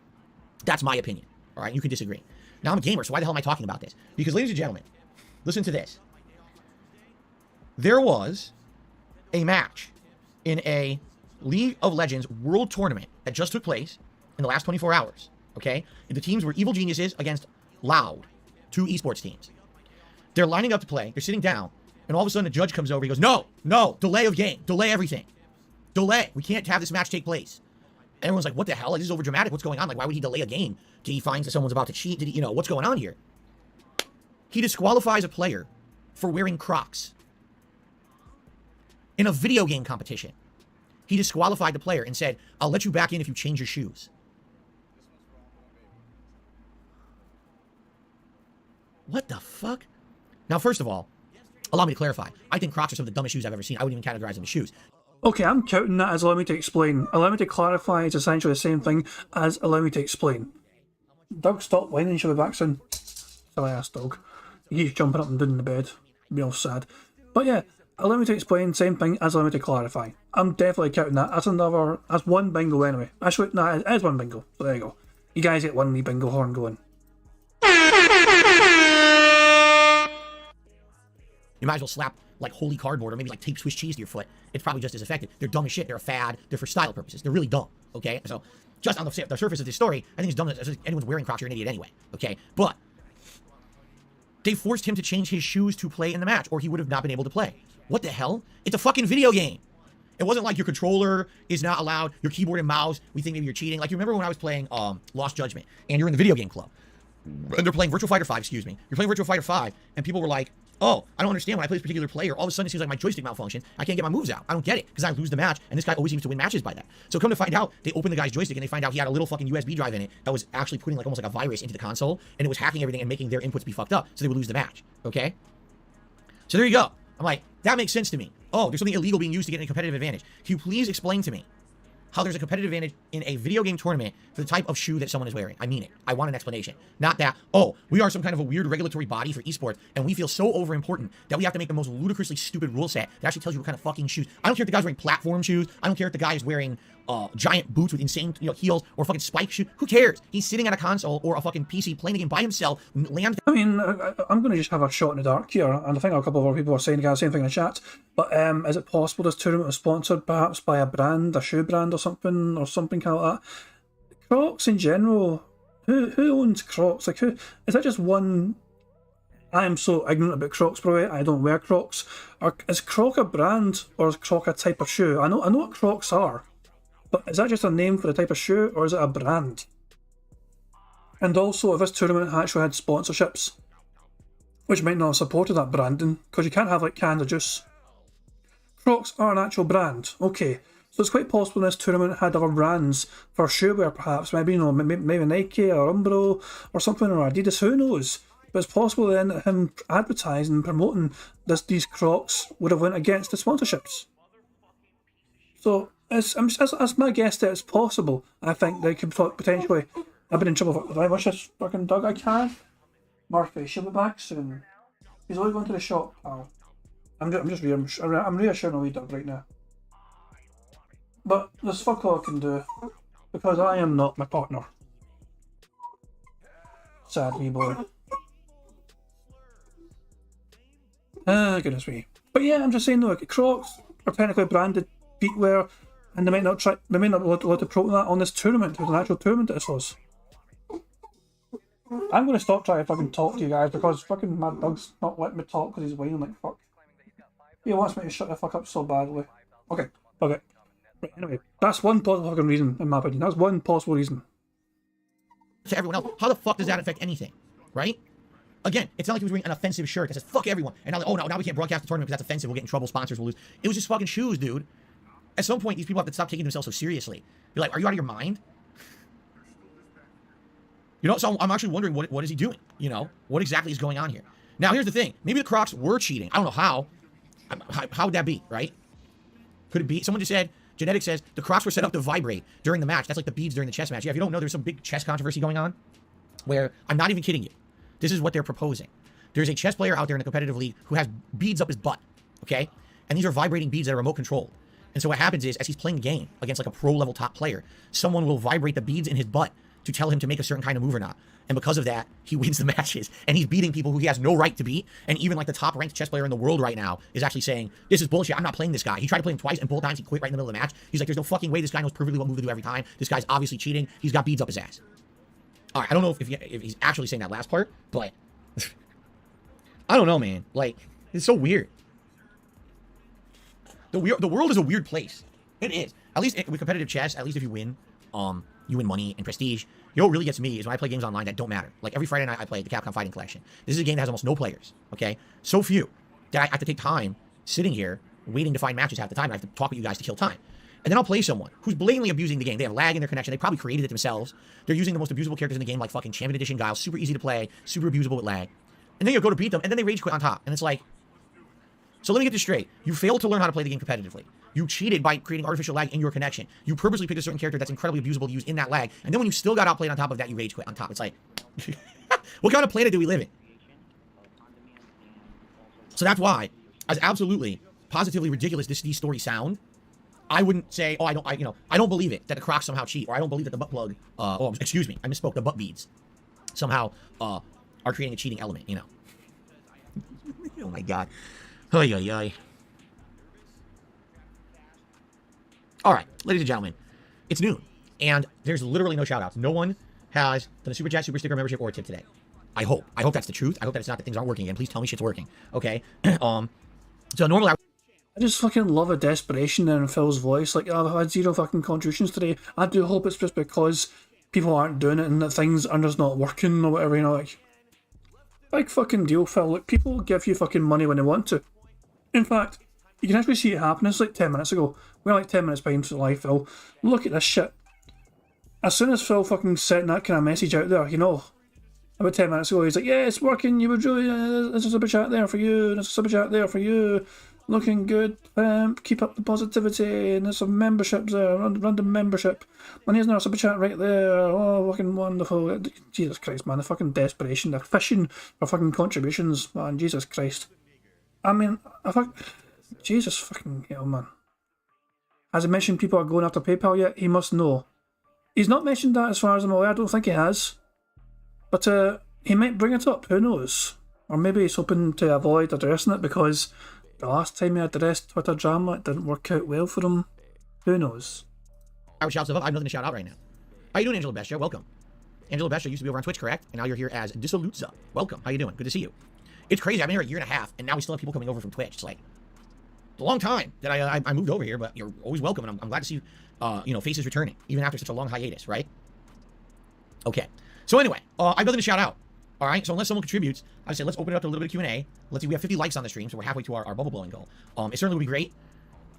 That's my opinion, all right? You can disagree. Now, I'm a gamer, so why the hell am I talking about this? Because, ladies and gentlemen, listen to this. There was a match in a League of Legends World Tournament that just took place in the last 24 hours, okay? And the teams were Evil Geniuses against Loud, 2 esports teams. They're lining up to play. They're sitting down. And all of a sudden, the judge comes over. He goes, no, delay of game. Delay everything. Delay. We can't have this match take place. And everyone's like, what the hell? This is over dramatic. What's going on? Like, why would he delay a game? Did he find that someone's about to cheat? Did he, what's going on here? He disqualifies a player for wearing Crocs. In a video game competition. He disqualified the player and said, I'll let you back in if you change your shoes. What the fuck? Now, first of all, allow me to clarify. I think Crocs are some of the dumbest shoes I've ever seen. I wouldn't even categorize them as shoes. Okay, I'm counting that as allow me to explain. Allow me to clarify is essentially the same thing as allow me to explain. Doug, stop whining, she'll be back soon. Silly ass dog. He keeps jumping up and down in the bed. Be all sad. But yeah, allow me to explain, same thing as allow me to clarify. I'm definitely counting that as one bingo anyway. Actually, no, it is one bingo. So there you go. You guys get one wee bingo horn going. You might as well slap like holy cardboard or maybe like tape Swiss cheese to your foot. It's probably just as effective. They're dumb as shit. They're a fad. They're for style purposes. They're really dumb. Okay? So just on the surface of this story, I think it's dumb that anyone's wearing Crocs. You're an idiot anyway. Okay? But they forced him to change his shoes to play in the match or he would have not been able to play. What the hell? It's a fucking video game. It wasn't like your controller is not allowed, your keyboard and mouse, we think maybe you're cheating. Like, you remember when I was playing Lost Judgment and you're in the video game club and they're playing Virtua Fighter 5, excuse me. You're playing Virtua Fighter 5 and people were like, oh, I don't understand when I play this particular player. All of a sudden, it seems like my joystick malfunction. I can't get my moves out. I don't get it because I lose the match, and this guy always seems to win matches by that. So come to find out, they open the guy's joystick, and they find out he had a little fucking USB drive in it that was actually putting like almost like a virus into the console, and it was hacking everything and making their inputs be fucked up, so they would lose the match. Okay? So there you go. I'm like, that makes sense to me. Oh, there's something illegal being used to get a competitive advantage. Can you please explain to me how there's a competitive advantage in a video game tournament for the type of shoe that someone is wearing? I mean it. I want an explanation. Not that, oh, we are some kind of a weird regulatory body for esports, and we feel so over-important that we have to make the most ludicrously stupid rule set that actually tells you what kind of fucking shoes. I don't care if the guy's wearing platform shoes. I don't care if the guy is wearing giant boots with insane heels or fucking spike shoes. Who cares? He's sitting at a console or a fucking PC playing a game by himself. I mean, I'm going to just have a shot in the dark here, and I think a couple of other people are saying the same thing in the chat. But is it possible this tournament was sponsored perhaps by a brand, a shoe brand or something kind of like that? Crocs in general, who owns Crocs? Like, who is that? Just one? I am so ignorant about Crocs, bro. I don't wear Crocs. Is Croc a brand or is Croc a type of shoe? I know what Crocs are. But is that just a name for the type of shoe, or is it a brand? And also, if this tournament actually had sponsorships, which might not have supported that branding, because you can't have like cans of juice. Crocs are an actual brand, okay. So it's quite possible this tournament had other brands for shoewear, perhaps. Maybe, maybe Nike or Umbro or something, or Adidas, who knows? But it's possible then that him advertising and promoting these Crocs would have went against the sponsorships. So, as my guess that it's possible, I think they could potentially. I've been in trouble. Did I wish this fucking dog? I can. Murphy, she'll be back soon. He's always going to the shop, pal. I'm reassuring a wee dog right now. But there's fuck all I can do because I am not my partner. Sad wee boy. Goodness me. But yeah, I'm just saying, look, Crocs are technically branded feetwear. And they might not let to promote that on this tournament. It was an actual tournament that this was. I'm going to stop trying to fucking talk to you guys because fucking my dog's not letting me talk because he's whining like fuck. He wants me to shut the fuck up so badly. Okay. Right, anyway, that's one possible fucking reason in my opinion. That's one possible reason. To everyone else, how the fuck does that affect anything? Right? Again, it's not like he was wearing an offensive shirt that says fuck everyone. And now, like, oh, now we can't broadcast the tournament because that's offensive. We'll get in trouble. Sponsors will lose. It was just fucking shoes, dude. At some point, these people have to stop taking themselves so seriously. You're like, are you out of your mind? So I'm actually wondering, what is he doing? What exactly is going on here? Now, here's the thing. Maybe the Crocs were cheating. I don't know how. How would that be, right? Could it be? Someone just said, Genetic says, the Crocs were set up to vibrate during the match. That's like the beads during the chess match. Yeah, if you don't know, there's some big chess controversy going on where, I'm not even kidding you. This is what they're proposing. There's a chess player out there in a competitive league who has beads up his butt, okay? And these are vibrating beads that are remote controlled. And so what happens is, as he's playing the game against like a pro-level top player, someone will vibrate the beads in his butt to tell him to make a certain kind of move or not. And because of that, he wins the matches. And he's beating people who he has no right to beat. And even like the top ranked chess player in the world right now is actually saying, this is bullshit. I'm not playing this guy. He tried to play him twice, and both times he quit right in the middle of the match. He's like, there's no fucking way this guy knows perfectly what move to do every time. This guy's obviously cheating. He's got beads up his ass. All right, I don't know if he's actually saying that last part, but I don't know, man. Like, it's so weird. The world is a weird place. It is. At least with competitive chess, at least if you win, you win money and prestige. You know what really gets me is when I play games online that don't matter. Like every Friday night I play the Capcom Fighting Collection. This is a game that has almost no players, okay? So few that I have to take time sitting here waiting to find matches half the time. I have to talk with you guys to kill time. And then I'll play someone who's blatantly abusing the game. They have lag in their connection. They probably created it themselves. They're using the most abusable characters in the game, like fucking Champion Edition Guile. Super easy to play, super abusable with lag. And then you go to beat them, and then they rage quit on top. And it's like, so let me get this straight. You failed to learn how to play the game competitively. You cheated by creating artificial lag in your connection. You purposely picked a certain character that's incredibly abusable to use in that lag. And then when you still got outplayed on top of that, you rage quit on top. It's like, what kind of planet do we live in? So that's why, as absolutely, positively ridiculous these stories sound, I wouldn't say, oh, I don't believe it, that the Crocs somehow cheat, or I don't believe that the butt plug, excuse me, I misspoke, the butt beads somehow are creating a cheating element, you know. Oh my God. Oy, oy, oy. All right, ladies and gentlemen, it's noon, and there's literally no shout-outs. No one has done a Super Chat, Super Sticker, membership, or a tip today. I hope that's the truth. I hope that it's not that things aren't working again. Please tell me shit's working, okay? So normally I just fucking love a desperation in Phil's voice. Like, oh, I've had zero fucking contributions today. I do hope it's just because people aren't doing it and that things are just not working or whatever, you know, like, big fucking deal, Phil. Like, people give you fucking money when they want to. In fact, you can actually see it happen. It's like 10 minutes ago. We're like 10 minutes behind for live, Phil. Look at this shit. As soon as Phil fucking sent that kind of message out there, you know, about 10 minutes ago, he's like, yeah, it's working. You would really, there's a super chat there for you. There's a super chat there for you. Looking good. Keep up the positivity. And there's some memberships there. Random membership. And here's another super chat right there. Oh, fucking wonderful. Jesus Christ, man. The fucking desperation. They're fishing for fucking contributions, man. Jesus Christ. I mean, Jesus fucking hell, man. Has he mentioned people are going after PayPal yet? He must know. He's not mentioned that as far as I'm aware. I don't think he has. But he might bring it up. Who knows? Or maybe he's hoping to avoid addressing it because the last time he addressed Twitter drama, it didn't work out well for him. Who knows? I would shout stuff up. I have nothing to shout out right now. How you doing, Angela Bestia? Welcome. Angela Bestia used to be over on Twitch, correct? And now you're here as Dissolutza. Welcome. How you doing? Good to see you. It's crazy. I've been here a year and a half, and now we still have people coming over from Twitch. It's like a long time that I moved over here, but you're always welcome, and I'm glad to see faces returning, even after such a long hiatus, right? Okay. So anyway, I have nothing to shout out. All right. So unless someone contributes, I say let's open it up to a little bit of Q&A. Let's see. We have 50 likes on the stream, so we're halfway to our bubble blowing goal. It certainly would be great,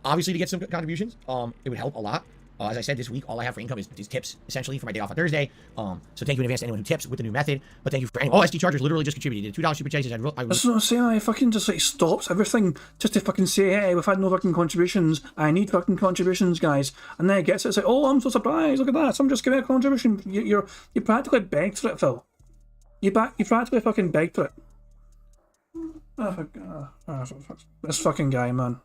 obviously, to get some contributions. It would help a lot. As I said, this week, all I have for income is tips, essentially, for my day off on Thursday. So thank you in advance to anyone who tips with the new method. But thank you for anyone. Oh, SD Chargers literally just contributed. $2 super chase. That's what I'm saying. I fucking just like stops everything just to fucking say, hey, we've had no fucking contributions. I need fucking contributions, guys. And then it gets it. It's like, oh, I'm so surprised. Look at that. Someone just gave me a contribution. You practically begged for it, Phil. You practically fucking begged for it. This fucking guy, man.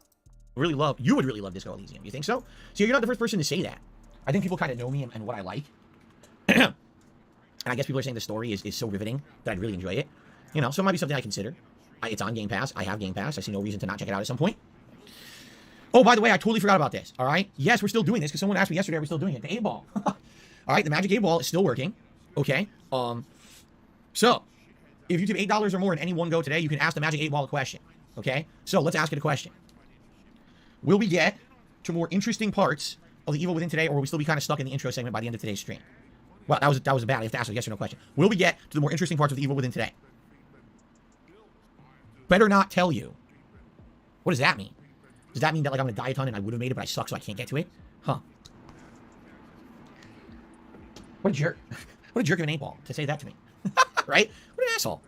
You would really love Disco Elysium. You think so? So you're not the first person to say that. I think people kind of know me and what I like. And I guess people are saying the story is so riveting that I'd really enjoy it. You know, so it might be something I consider. It's on Game Pass. I have Game Pass. I see no reason to not check it out at some point. Oh, by the way, I totally forgot about this. All right? Yes, we're still doing this because someone asked me yesterday, are we still doing it? The 8-ball. All right, the Magic 8-ball is still working. Okay? So, if you tip $8 or more in any one go today, you can ask the Magic 8-ball a question. Okay? So, let's ask it a question. Will we get to more interesting parts of the Evil Within today, or will we still be kind of stuck in the intro segment by the end of today's stream? Well, that was bad. I have to ask a yes or no question. Will we get to the more interesting parts of the Evil Within today? Better not tell you. What does that mean? Does that mean that like I'm going to die a ton and I would have made it, but I suck, so I can't get to it? Huh. What a jerk. What a jerk of an 8-ball to say that to me. Right? What an asshole.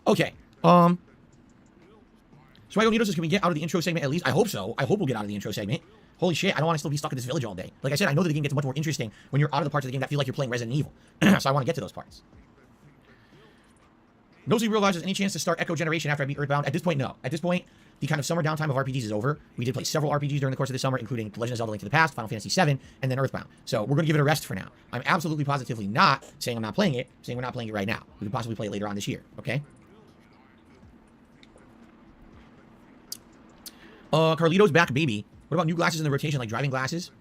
Okay. So I don't need us. Can we get out of the intro segment at least? I hope so. I hope we'll get out of the intro segment. Holy shit, I don't want to still be stuck in this village all day. Like I said, I know that the game gets much more interesting when you're out of the parts of the game that feel like you're playing Resident Evil. So I want to get to those parts. Nobody realizes any chance to start Echo Generation after I beat Earthbound. At this point, no. At this point, the kind of summer downtime of RPGs is over. We did play several RPGs during the course of the summer, including Legend of Zelda: Link to the Past, Final Fantasy VII, and then Earthbound. So we're going to give it a rest for now. I'm absolutely positively not saying I'm not playing it, saying we're not playing it right now. We could possibly play it later on this year, okay? Carlito's back, baby. What about new glasses in the rotation, like driving glasses?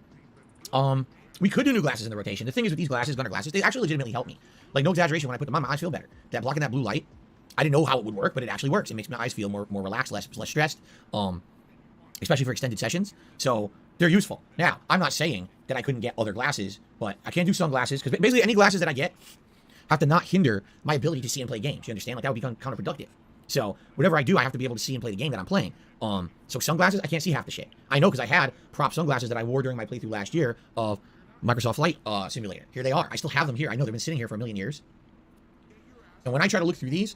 We could do new glasses in the rotation. The thing is with these glasses, Gunner glasses, they actually legitimately help me. Like, no exaggeration, when I put them on, my eyes feel better. That blocking that blue light, I didn't know how it would work, but it actually works. It makes my eyes feel more relaxed, less stressed, especially for extended sessions. So they're useful. Now, I'm not saying that I couldn't get other glasses, but I can't do sunglasses, because basically any glasses that I get have to not hinder my ability to see and play games. You understand? Like, that would become counterproductive. So whatever I do, I have to be able to see and play the game that I'm playing. So sunglasses, I can't see half the shit. I know, because I had prop sunglasses that I wore during my playthrough last year of Microsoft Flight Simulator. Here they are. I still have them here. I know they've been sitting here for a million years. And when I try to look through these,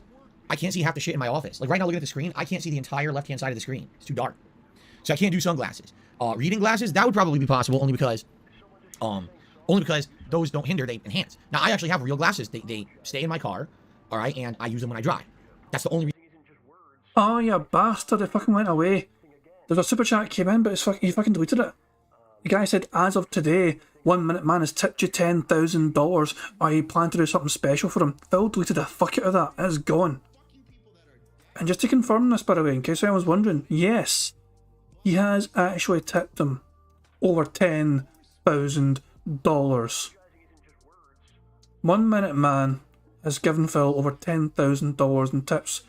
I can't see half the shit in my office. Like right now, looking at the screen, I can't see the entire left-hand side of the screen. It's too dark. So I can't do sunglasses. Reading glasses, that would probably be possible only because those don't hinder, they enhance. Now, I actually have real glasses. They stay in my car, all right, and I use them when I drive. That's the only reason. Oh, you bastard, it fucking went away. There's a super chat came in, but he fucking deleted it. The guy said, as of today, 1 Minute Man has tipped you $10,000. Are you planning to do something special for him? Phil deleted the fuck out of that. It's gone. And just to confirm this, by the way, in case anyone was wondering, yes, he has actually tipped him over $10,000. 1 Minute Man has given Phil over $10,000 in tips.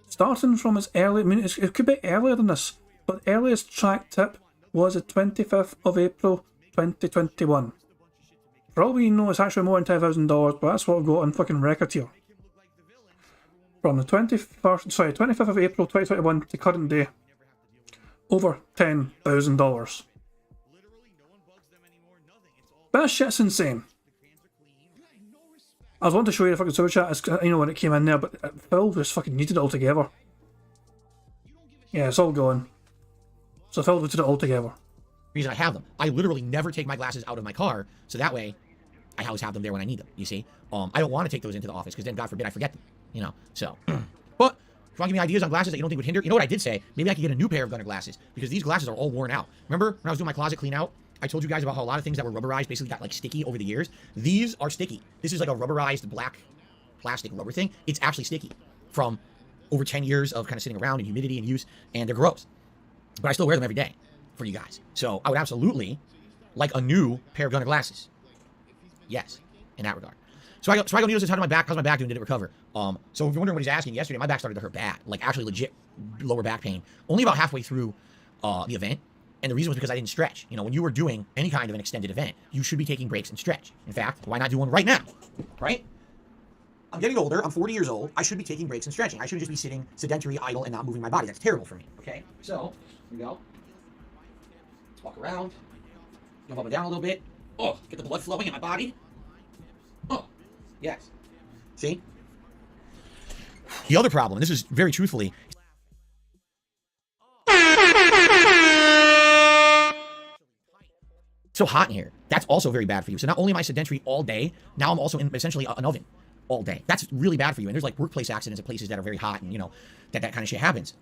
Starting from his early, I mean, it could be earlier than this, but the earliest track tip was the 25th of April 2021. For all we know, it's actually more than $10,000, but that's what I've got on fucking record here. From the 25th of April 2021 to current day, over $10,000. That shit's insane. I was wanting to show you the fucking super chat, you know, when it came in there, but Phil just fucking needed it all together. Yeah, it's all gone. So Phil did it all together. Reason I have them. I literally never take my glasses out of my car, so that way I always have them there when I need them, you see? I don't want to take those into the office, because then, God forbid, I forget them, you know? So, but if you want to give me ideas on glasses that you don't think would hinder, you know what I did say? Maybe I could get a new pair of Gunner glasses, because these glasses are all worn out. Remember when I was doing my closet clean out? I told you guys about how a lot of things that were rubberized basically got like sticky over the years. These are sticky. This is like a rubberized black plastic rubber thing. It's actually sticky from over 10 years of kind of sitting around in humidity and use, and they're gross. But I still wear them every day for you guys. So I would absolutely like a new pair of Gunner glasses. Yes, in that regard. So I go needles inside of my back. How's my back doing? Did it recover? So if you're wondering what he's asking, yesterday my back started to hurt bad, like actually legit lower back pain. Only about halfway through the event. And the reason was because I didn't stretch. You know, when you were doing any kind of an extended event, you should be taking breaks and stretch. In fact, why not do one right now? Right? I'm getting older. I'm 40 years old. I should be taking breaks and stretching. I shouldn't just be sitting sedentary, idle, and not moving my body. That's terrible for me. Okay? So, here we go. Let's walk around. Jump up and down a little bit. Oh, get the blood flowing in my body. Oh, yes. See? The other problem, and this is very truthfully, so hot in here. That's also very bad for you. So not only am I sedentary all day, now I'm also in essentially an oven all day. That's really bad for you. And there's like workplace accidents at places that are very hot, and you know, that kind of shit happens.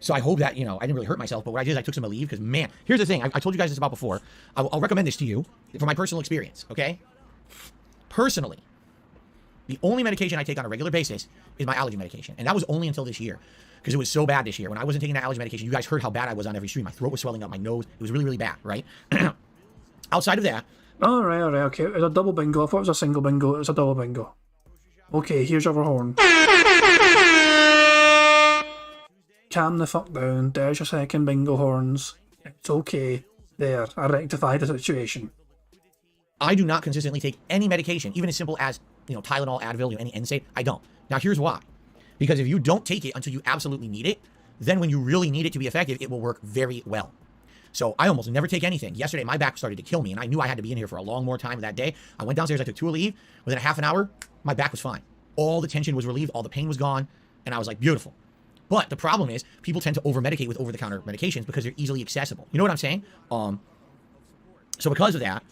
So I hope that, you know, I didn't really hurt myself, but what I did is I took some leave because, man, here's the thing. I told you guys this about before. I'll recommend this to you from my personal experience, okay? Personally, the only medication I take on a regular basis is my allergy medication. And that was only until this year, because it was so bad this year. When I wasn't taking that allergy medication, you guys heard how bad I was on every stream. My throat was swelling up, my nose. It was really, really bad, right? Outside of that... Alright, okay. It's a double bingo. I thought it was a single bingo. It's a double bingo. Okay, here's your horn. Calm the fuck down. There's your second bingo horns. It's okay. There, I rectified the situation. I do not consistently take any medication, even as simple as, you know, Tylenol, Advil, you know, any NSAID. I don't. Now, here's why. Because if you don't take it until you absolutely need it, then when you really need it to be effective, it will work very well. So I almost never take anything. Yesterday, my back started to kill me, and I knew I had to be in here for a long more time that day. I went downstairs, I took 2 Aleve. Within a half an hour, my back was fine. All the tension was relieved, all the pain was gone, and I was like, beautiful. But the problem is, people tend to over-medicate with over-the-counter medications because they're easily accessible. You know what I'm saying? So because of that,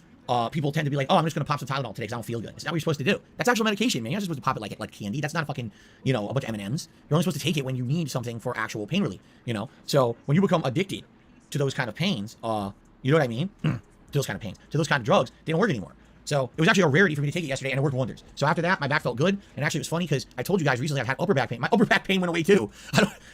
people tend to be like, oh, I'm just going to pop some Tylenol today because I don't feel good. It's not what you're supposed to do. That's actual medication, man. You're not supposed to pop it like candy. That's not fucking, you know, a bunch of M&Ms. You're only supposed to take it when you need something for actual pain relief, you know? So when you become addicted to those kind of pains, you know what I mean? To those kind of pains, to those kind of drugs, they don't work anymore. So it was actually a rarity for me to take it yesterday, and it worked wonders. So after that, my back felt good, and actually it was funny because I told you guys recently I've had upper back pain. My upper back pain went away too.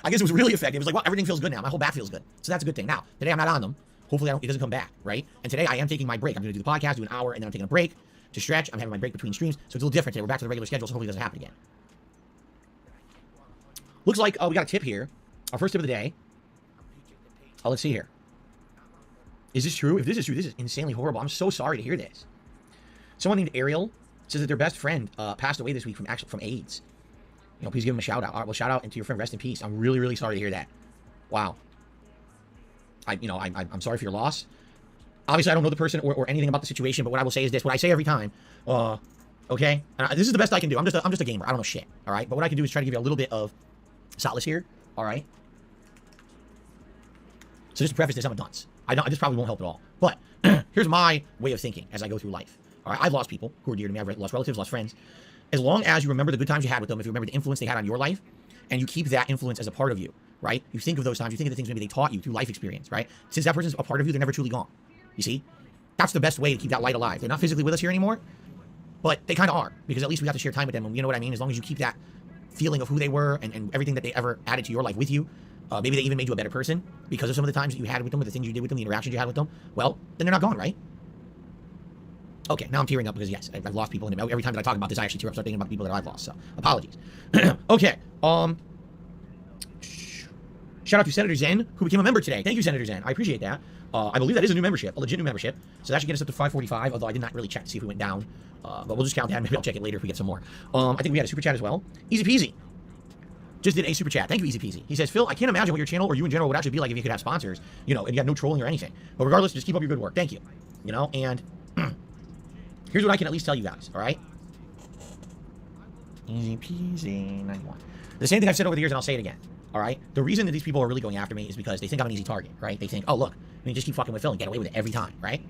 I guess it was really effective. It was like, well, everything feels good now. My whole back feels good. So that's a good thing. Now, today I'm not on them. Hopefully it doesn't come back, right? And today I am taking my break. I'm going to do the podcast, do an hour, and then I'm taking a break to stretch. I'm having my break between streams, so it's a little different today. We're back to the regular schedule, so hopefully it doesn't happen again. Looks like we got a tip here. Our first tip of the day. Let's see here. Is this true? If this is true, this is insanely horrible. I'm so sorry to hear this. Someone named Ariel says that their best friend passed away this week from AIDS. You know, please give him a shout out. All right, well, shout out and to your friend, rest in peace. I'm really, really sorry to hear that. Wow. I'm sorry for your loss. Obviously, I don't know the person or anything about the situation, but what I will say is this: what I say every time, okay, and this is the best I can do. I'm just a gamer. I don't know shit. All right, but what I can do is try to give you a little bit of solace here. All right. So just to preface this, I'm a dunce. This probably won't help at all. But here's my way of thinking as I go through life. All right, I've lost people who are dear to me. I've lost relatives, lost friends. As long as you remember the good times you had with them, if you remember the influence they had on your life, and you keep that influence as a part of you, right? You think of those times, you think of the things maybe they taught you through life experience, right? Since that person's a part of you, they're never truly gone. You see? That's the best way to keep that light alive. They're not physically with us here anymore, but they kind of are, because at least we got to share time with them, and you know what I mean? As long as you keep that feeling of who they were and everything that they ever added to your life with you, maybe they even made you a better person because of some of the times that you had with them, or the things you did with them, the interactions you had with them, well, then they're not gone, right? Okay, now I'm tearing up because, yes, I've lost people, and every time that I talk about this, I actually tear up, start thinking about the people that I've lost, so apologies. Okay, shout out to Senator Zen, who became a member today. Thank you, Senator Zen. I appreciate that. I believe that is a new membership, a legit new membership, so that should get us up to 545, although I did not really check to see if we went down, but we'll just count that, maybe I'll check it later if we get some more. I think we had a super chat as well. Easy peasy. Just did a super chat. Thank you, Easy Peasy. He says, Phil, I can't imagine what your channel or you in general would actually be like if you could have sponsors, you know, and you had no trolling or anything. But regardless, just keep up your good work. Thank you. You know, and here's what I can at least tell you guys, all right? Easy peasy, 91. The same thing I've said over the years, and I'll say it again, all right? The reason that these people are really going after me is because they think I'm an easy target, right? They think, oh, look, we can just keep fucking with Phil and get away with it every time, right?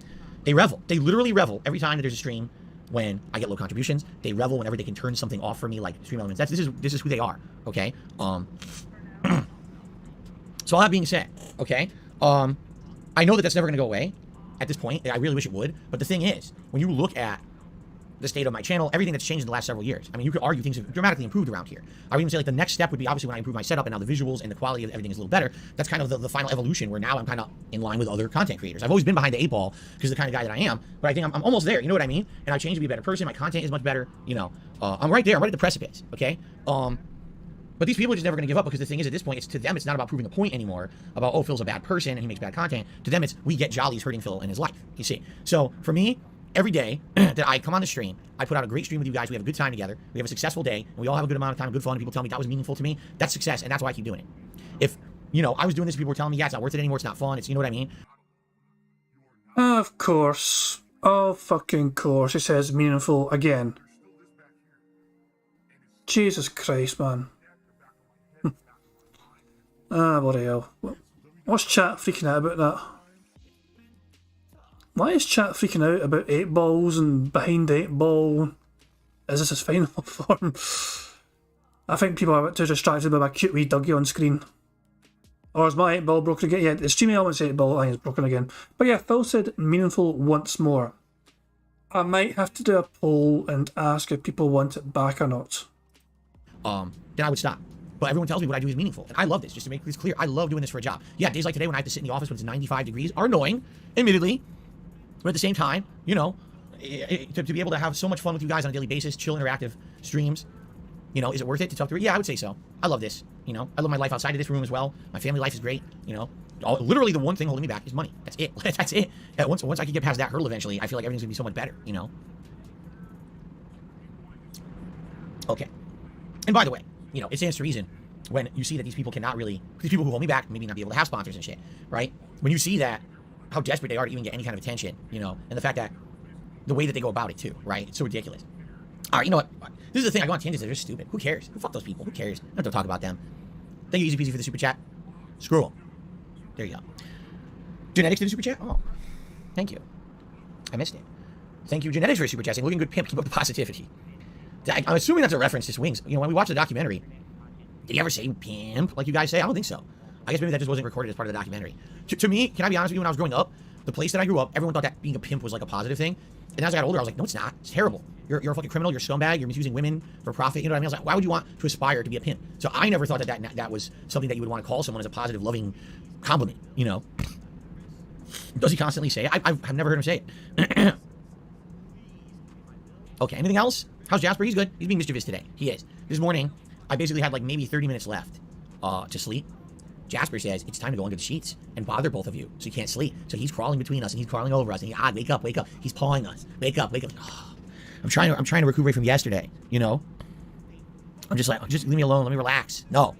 They revel. They literally revel every time that there's a stream when I get low contributions. They revel whenever they can turn something off for me, like stream elements. This is who they are, okay? So all that being said, okay, I know that that's never going to go away at this point. I really wish it would, but the thing is, when you look at the state of my channel, everything that's changed in the last several years, I mean, you could argue things have dramatically improved around here. I would even say, like, the next step would be obviously when I improve my setup and now the visuals and the quality of everything is a little better. That's kind of the final evolution where now I'm kind of in line with other content creators. I've always been behind the 8 ball because of the kind of guy that I am, but I think I'm almost there, you know what I mean? And I've changed to be a better person. My content is much better, you know. I'm right there. I'm right at the precipice, okay? But these people are just never going to give up, because the thing is, at this point, to them, it's not about proving a point anymore about, oh, Phil's a bad person and he makes bad content. To them, it's, we get jollies hurting Phil in his life, you see. So for me, every day that I come on the stream, I put out a great stream with you guys. We have a good time together. We have a successful day, and we all have a good amount of time, good fun, and people tell me that was meaningful to me. That's success, and that's why I keep doing it. If, you know, I was doing this, people were telling me, yeah, it's not worth it anymore, it's not fun, it's, you know what I mean? Of course. Oh, fucking course. It says meaningful again. Jesus Christ, man. Bloody hell. What's chat freaking out about that? Why is chat freaking out about 8 balls and behind 8 ball? Is this his final form? I think people are too distracted by my cute wee Dougie on screen. Or is my 8 ball broken again? Yeah, the streaming element's 8 ball, I think it's broken again. But yeah, Phil said meaningful once more. I might have to do a poll and ask if people want it back or not. Then I would stop. But everyone tells me what I do is meaningful. And I love this, just to make this clear. I love doing this for a job. Yeah, days like today when I have to sit in the office when it's 95 degrees are annoying, admittedly. But at the same time, you know, to be able to have so much fun with you guys on a daily basis, chill, interactive streams, you know, is it worth it to talk through it? Yeah, I would say so. I love this, you know. I love my life outside of this room as well. My family life is great, you know. Literally the one thing holding me back is money. That's it. That's it. Once I can get past that hurdle eventually, I feel like everything's going to be so much better, you know. Okay. And by the way, you know, it stands to reason when you see that these people who hold me back, maybe not be able to have sponsors and shit, right? When you see that, how desperate they are to even get any kind of attention, you know, and the fact that the way that they go about it too, right? It's so ridiculous. All right, you know what? This is the thing. I go on tangents. They're just stupid. Who cares? Who fuck those people? Who cares? I don't have to talk about them. Thank you, Easy Peasy, for the super chat. Screw them. There you go. Genetics did a super chat? Oh, thank you. I missed it. Thank you, Genetics, for super chatting. Looking good, pimp. Keep up the positivity. I'm assuming that's a reference to Swings. You know, when we watch the documentary, did he ever say pimp like you guys say? I don't think so. I guess maybe that just wasn't recorded as part of the documentary. To me, can I be honest with you, when I was growing up, the place that I grew up, everyone thought that being a pimp was like a positive thing. And as I got older, I was like, no, it's not. It's terrible. You're a fucking criminal. You're a scumbag. You're misusing women for profit. You know what I mean? I was like, why would you want to aspire to be a pimp? So I never thought that was something that you would want to call someone as a positive, loving compliment, you know? Does he constantly say it? I've never heard him say it. Okay, anything else? How's Jasper? He's good. He's being mischievous today. He is. This morning, I basically had like maybe 30 minutes left to sleep. Jasper says, it's time to go under the sheets and bother both of you so you can't sleep. So he's crawling between us and he's crawling over us and wake up, wake up. He's pawing us. Wake up, wake up. Oh, I'm trying to recuperate from yesterday, you know? I'm just like, just leave me alone. Let me relax. No.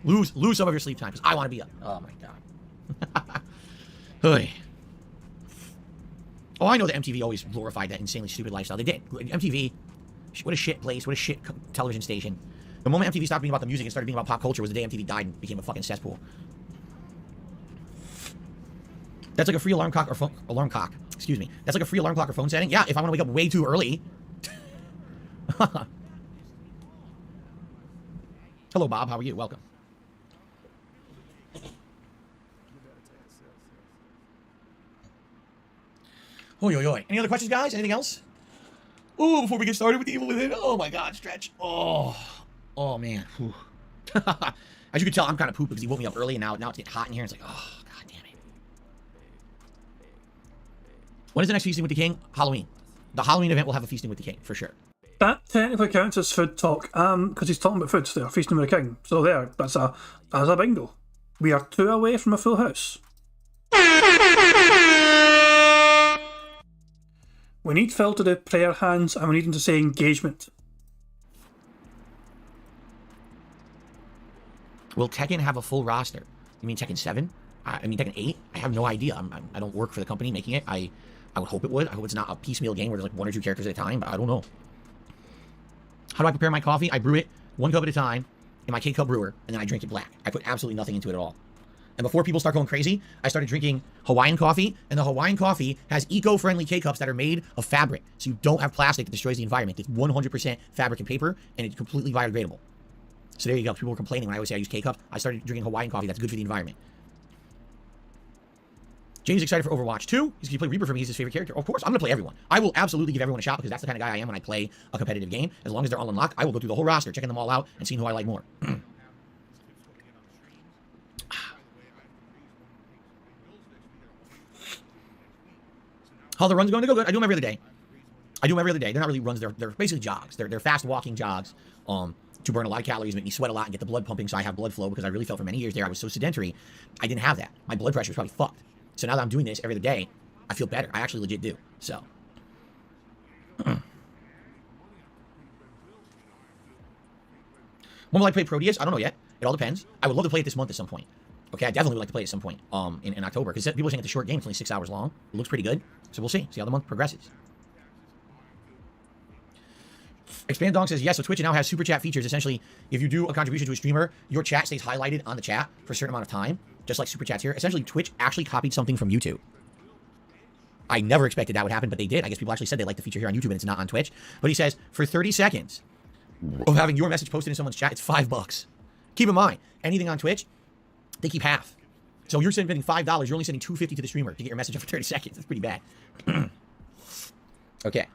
Lose some of your sleep time because I want to be up. Oh my God. Hey. Oh, I know that MTV always glorified that insanely stupid lifestyle. They did. MTV, what a shit place. What a shit television station. The moment MTV stopped being about the music and started being about pop culture was the day MTV died and became a fucking cesspool. That's like a free alarm clock or phone, alarm clock. Excuse me. That's like a free alarm clock or phone setting. Yeah, if I want to wake up way too early. Hello, Bob. How are you? Welcome. Oi, oi, oi. Any other questions, guys? Anything else? Oh, before we get started with the Evil Within. Oh, my God. Stretch. Oh, man. As you can tell, I'm kind of pooped because he woke me up early, and now it's getting hot in here. It's like, oh, God damn it. When is the next Feasting with the King? Halloween. The Halloween event will have a Feasting with the King, for sure. That technically counts as food talk, because he's talking about food there, feasting with the king. So that's a bingo. We are 2 away from a full house. We need Phil to do prayer hands, and we need him to say engagement. Will Tekken have a full roster? You mean Tekken 7? I mean Tekken 8? I have no idea. I don't work for the company making it. I would hope it would. I hope it's not a piecemeal game where there's like 1 or 2 characters at a time, but I don't know. How do I prepare my coffee? I brew it 1 cup at a time in my K-Cup brewer, and then I drink it black. I put absolutely nothing into it at all. And before people start going crazy, I started drinking Hawaiian coffee, and the Hawaiian coffee has eco-friendly K-Cups that are made of fabric, so you don't have plastic that destroys the environment. It's 100% fabric and paper, and it's completely biodegradable. So there you go. People were complaining when I always say I use K-Cups. I started drinking Hawaiian coffee that's good for the environment. James is excited for Overwatch 2. He's going to play Reaper for me. He's his favorite character. Of course, I'm going to play everyone. I will absolutely give everyone a shot because that's the kind of guy I am when I play a competitive game. As long as they're all unlocked, I will go through the whole roster, checking them all out, and seeing who I like more. How the run's going to go? Good. I do them every other day. They're not really runs. They're basically jogs. They're fast walking jogs to burn a lot of calories, make me sweat a lot, and get the blood pumping so I have blood flow because I really felt for many years there I was so sedentary. I didn't have that. My blood pressure was probably fucked. So now that I'm doing this every other day, I feel better. I actually legit do. So. When will I play Proteus? I don't know yet. It all depends. I would love to play it this month at some point. Okay, I definitely would like to play it at some point in October because people are saying it's a short game. It's only 6 hours long. It looks pretty good. So we'll see. See how the month progresses. Expand Dong says, yes, so Twitch now has super chat features. Essentially, if you do a contribution to a streamer, your chat stays highlighted on the chat for a certain amount of time, just like super chats here. Essentially, Twitch actually copied something from YouTube. I never expected that would happen, but they did. I guess people actually said they like the feature here on YouTube and it's not on Twitch. But he says, for 30 seconds of having your message posted in someone's chat, it's $5. Keep in mind, anything on Twitch, they keep half. So you're spending $5, you're only sending $2.50 to the streamer to get your message up for 30 seconds. That's pretty bad. Okay.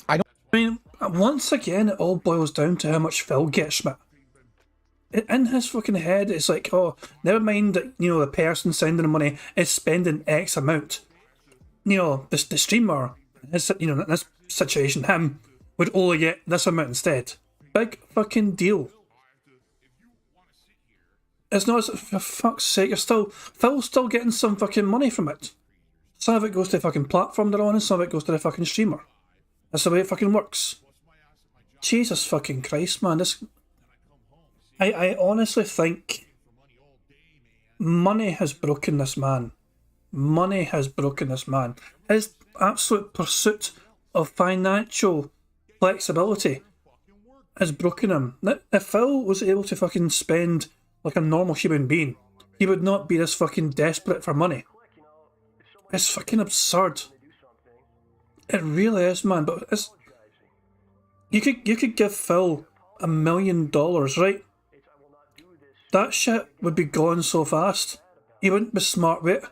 I mean, once again, it all boils down to how much Phil gets from it. In his fucking head, it's like, oh, never mind that, you know, the person sending the money is spending X amount. You know, the streamer, you know, in this situation, him, would only get this amount instead. Big fucking deal. It's not, for fuck's sake, Phil's still getting some fucking money from it. Some of it goes to the fucking platform they're on, and some of it goes to the fucking streamer. That's the way it fucking works. Jesus fucking Christ, man. I honestly think money has broken this man. Money has broken this man. His absolute pursuit of financial flexibility has broken him. If Phil was able to fucking spend like a normal human being, he would not be this fucking desperate for money. It's fucking absurd. It really is, man. But it's you could give Phil $1 million, right? That shit would be gone so fast. He wouldn't be smart with it.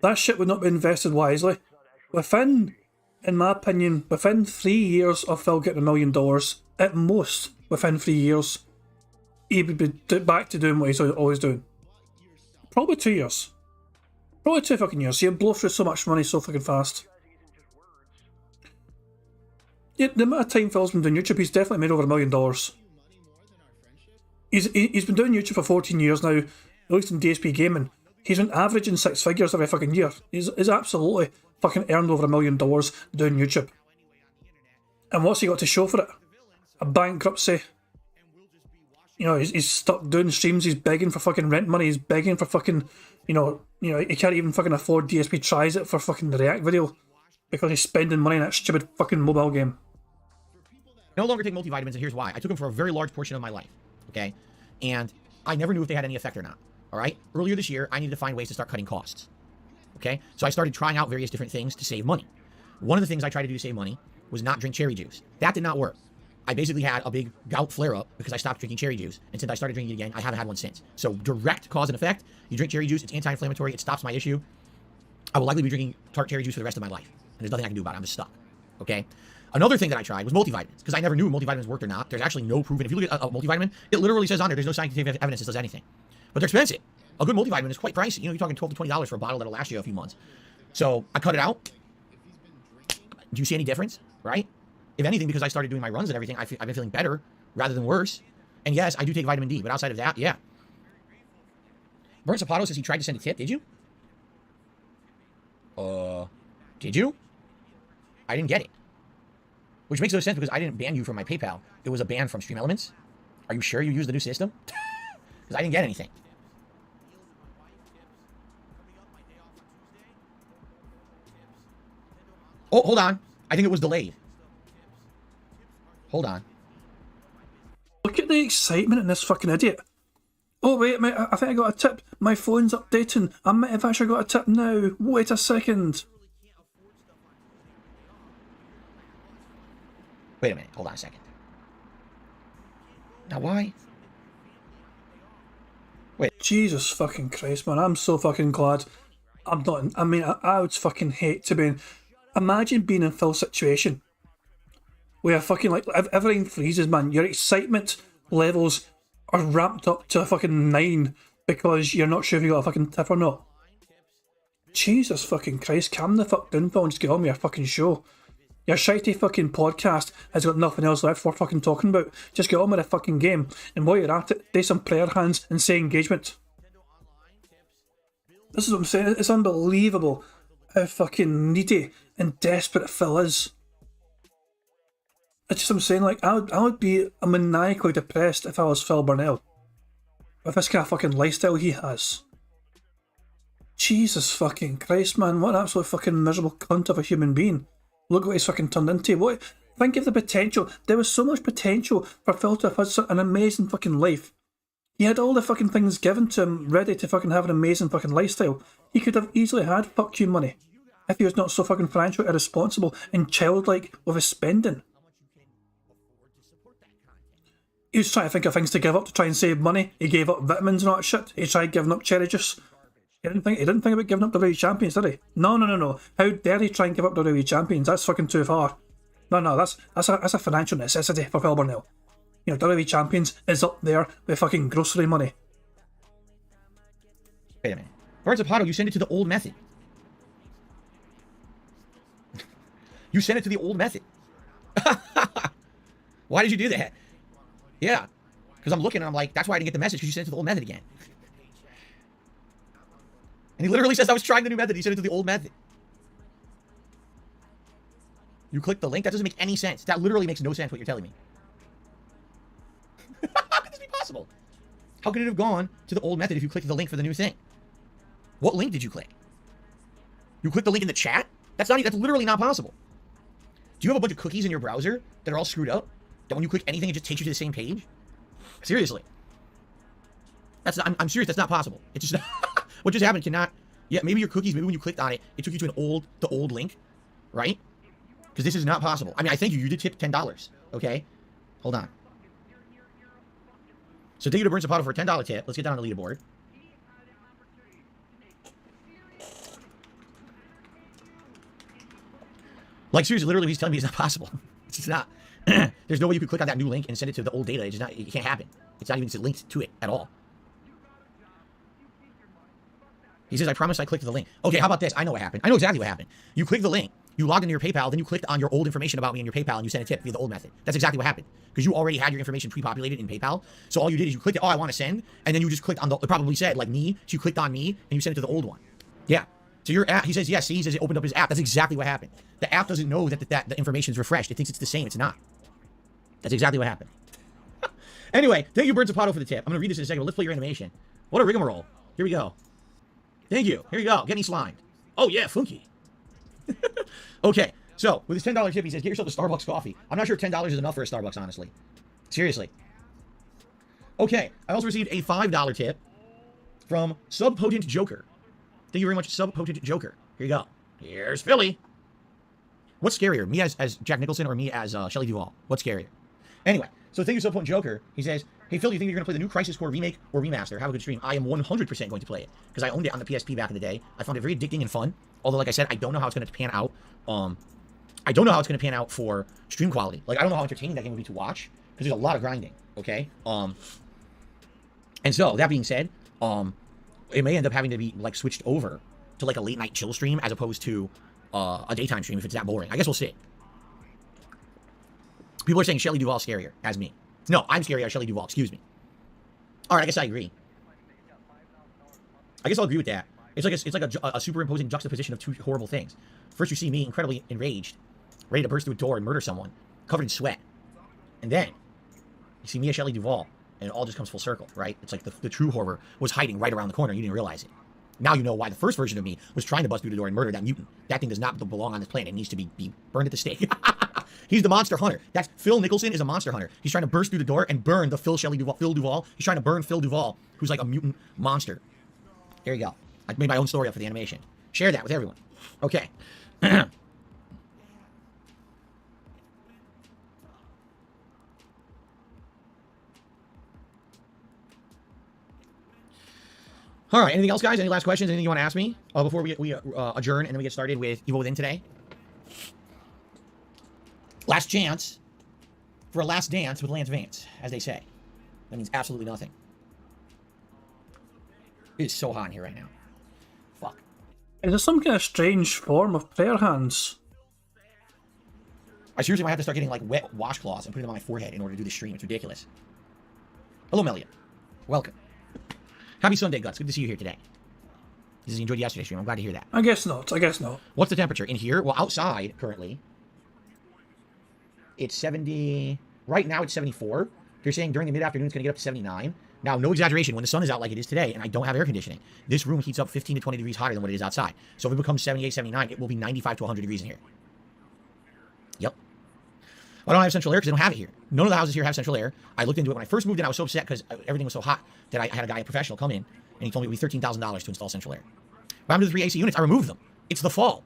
That shit would not be invested wisely. Within, in my opinion, within 3 years of Phil getting $1 million, at most, within 3 years, he would be back to doing what he's always doing. Probably 2 years. Probably 2 fucking years. He'd blow through so much money so fucking fast. Yeah, the amount of time Phil's been doing YouTube, he's definitely made over $1 million. He's been doing YouTube for 14 years now, at least in DSP Gaming. He's been averaging 6 figures every fucking year. He's absolutely fucking earned over $1 million doing YouTube. And what's he got to show for it? A bankruptcy. You know, he's stuck doing streams, he's begging for fucking rent money, he's begging for fucking, you know, he can't even fucking afford DSP tries it for fucking the React video because he's spending money on that stupid fucking mobile game. No longer take multivitamins, and here's why. I took them for a very large portion of my life, okay? And I never knew if they had any effect or not, all right? Earlier this year, I needed to find ways to start cutting costs, okay? So I started trying out various different things to save money. One of the things I tried to do to save money was not drink cherry juice. That did not work. I basically had a big gout flare-up because I stopped drinking cherry juice, and since I started drinking it again, I haven't had one since. So direct cause and effect, you drink cherry juice, it's anti-inflammatory, it stops my issue. I will likely be drinking tart cherry juice for the rest of my life, and there's nothing I can do about it. I'm just stuck, okay? Another thing that I tried was multivitamins, because I never knew multivitamins worked or not. There's actually no proven. If you look at a multivitamin, it literally says on there, there's no scientific evidence that does anything. But they're expensive. A good multivitamin is quite pricey. You know, you're talking $12 to $20 for a bottle that'll last you a few months. So I cut it out. Do you see any difference, right? If anything, because I started doing my runs and everything, I've been feeling better rather than worse. And yes, I do take vitamin D, but outside of that, yeah. Burnt Zapato says he tried to send a tip. Did you? Did you? I didn't get it. Which makes no sense because I didn't ban you from my PayPal. It was a ban from Stream Elements. Are you sure you used the new system? Because I didn't get anything. Oh, hold on. I think it was delayed. Hold on. Look at the excitement in this fucking idiot. Oh wait, mate, I think I got a tip. My phone's updating. I might have actually got a tip now. Wait a second. Wait a minute. Hold on a second. Now why? Wait. Jesus fucking Christ, man. I'm so fucking glad I'm not in, I mean, I would fucking hate to be in. Imagine being in Phil's situation. Where fucking, like, everything freezes, man. Your excitement levels are ramped up to a fucking 9 because you're not sure if you got a fucking tip or not. Jesus fucking Christ, calm the fuck down, Phil, and just get on with your fucking show. Your shitey fucking podcast has got nothing else left for fucking talking about. Just get on with the fucking game, and while you're at it, do some prayer hands and say engagement. This is what I'm saying, it's unbelievable how fucking needy and desperate Phil is. It's just I'm saying, like, I would be maniacally depressed if I was Phil Burnell. With this kind of fucking lifestyle he has. Jesus fucking Christ, man, what an absolute fucking miserable cunt of a human being. Look what he's fucking turned into. What? Think of the potential. There was so much potential for Phil to have had an amazing fucking life. He had all the fucking things given to him ready to fucking have an amazing fucking lifestyle. He could have easily had fuck you money if he was not so fucking financially irresponsible and childlike with his spending. He was trying to think of things to give up to try and save money. He gave up vitamins and all that shit. He tried giving up cherry juice. He didn't think about giving up WWE champions, did he? No. How dare he try and give up WWE champions? That's fucking too far. No, that's a financial necessity for Phil Burnell. You know, WWE champions is up there with fucking grocery money. Wait a minute. Burnt Zapato, you send it to the old method. You sent it to the old method. Why did you do that? Yeah. Because I'm looking and I'm like, that's why I didn't get the message, because you sent it to the old method again. And he literally says I was trying the new method. He sent it to the old method. You click the link? That doesn't make any sense. That literally makes no sense what you're telling me. How could this be possible? How could it have gone to the old method if you clicked the link for the new thing? What link did you click? You clicked the link in the chat? That's literally not possible. Do you have a bunch of cookies in your browser that are all screwed up? That when you click anything, it just takes you to the same page? Seriously. I'm serious, that's not possible. It's just what just happened cannot Yeah, maybe your cookies, maybe when you clicked on it, it took you to the old link, right? Because this is not possible. I mean, I thank you. You did tip $10, okay? Hold on. So thank you to Burn Zapato for a $10 tip. Let's get down on the leaderboard. Like, seriously, literally, he's telling me it's not possible. It's just not. There's no way you could click on that new link and send it to the old data. It's just not, it can't happen. It's not even linked to it at all. He says, I promise I clicked the link. Okay, how about this? I know what happened. I know exactly what happened. You clicked the link, you logged into your PayPal, then you clicked on your old information about me in your PayPal, and you sent a tip via the old method. That's exactly what happened. Because you already had your information pre-populated in PayPal. So all you did is you clicked it, oh, I want to send, and then you just clicked on it probably said, like me, so you clicked on me, and you sent it to the old one. Yeah. So your app, he says, yes, see, he says it opened up his app. That's exactly what happened. The app doesn't know that the information is refreshed. It thinks it's the same. It's not. That's exactly what happened. Anyway, thank you, Burn Zapato, for the tip. I'm going to read this in a second, but let's play your animation. What a rigmarole. Here we go. Thank you. Here you go. Get me slimed. Oh, yeah, funky. Okay, so with his $10 tip, he says, get yourself a Starbucks coffee. I'm not sure $10 is enough for a Starbucks, honestly. Seriously. Okay, I also received a $5 tip from Subpotent Joker. Thank you very much, Subpotent Joker. Here you go. Here's Philly. What's scarier, me as Jack Nicholson or me as Shelley Duvall? What's scarier? Anyway, so thank you, Subpotent Joker. He says, hey, Phil, do you think you're going to play the new Crisis Core remake or remaster? Have a good stream. I am 100% going to play it because I owned it on the PSP back in the day. I found it very addicting and fun. Although, like I said, I don't know how it's going to pan out. I don't know how it's going to pan out for stream quality. Like, I don't know how entertaining that game would be to watch because there's a lot of grinding, okay? And so, that being said, it may end up having to be, like, switched over to, like, a late-night chill stream as opposed to a daytime stream if it's that boring. I guess we'll see. People are saying Shelley Duvall scarier as me. No, I'm scarier as Shelley Duvall. Excuse me. All right, I guess I agree. I guess I'll agree with that. It's like a superimposing juxtaposition of two horrible things. First, you see me incredibly enraged, ready to burst through a door and murder someone, covered in sweat. And then, you see me as Shelley Duvall, and it all just comes full circle, right? It's like the true horror was hiding right around the corner, and you didn't realize it. Now you know why the first version of me was trying to bust through the door and murder that mutant. That thing does not belong on this planet. It needs to be burned at the stake. He's the monster hunter. That's Phil Nicholson is a monster hunter. He's trying to burst through the door and burn the Phil Duvall. He's trying to burn Phil Duvall, who's like a mutant monster. There you go. I made my own story up for the animation. Share that with everyone. Okay. All right, anything else, guys? Any last questions? Anything you want to ask me before we adjourn and then we get started with Evil Within today? Last chance for a last dance with Lance Vance, as they say. That means absolutely nothing. It is so hot in here right now. Fuck. Is there some kind of strange form of prayer hands? I seriously might have to start getting like wet washcloths and putting them on my forehead in order to do the stream. It's ridiculous. Hello, Melia. Welcome. Happy Sunday, Guts. Good to see you here today. This is you enjoyed yesterday's stream. I'm glad to hear that. I guess not. What's the temperature in here? Well, outside currently, it's 70. Right now, it's 74. They're saying during the mid-afternoon, it's going to get up to 79. Now, no exaggeration, when the sun is out like it is today, and I don't have air conditioning, this room heats up 15 to 20 degrees hotter than what it is outside. So if it becomes 78, 79, it will be 95 to 100 degrees in here. Yep. I don't have central air because I don't have it here. None of the houses here have central air. I looked into it when I first moved in. I was so upset because everything was so hot that I had a guy, a professional, come in, and he told me it would be $13,000 to install central air. What happened to the 3 AC units? I removed them. It's the fall.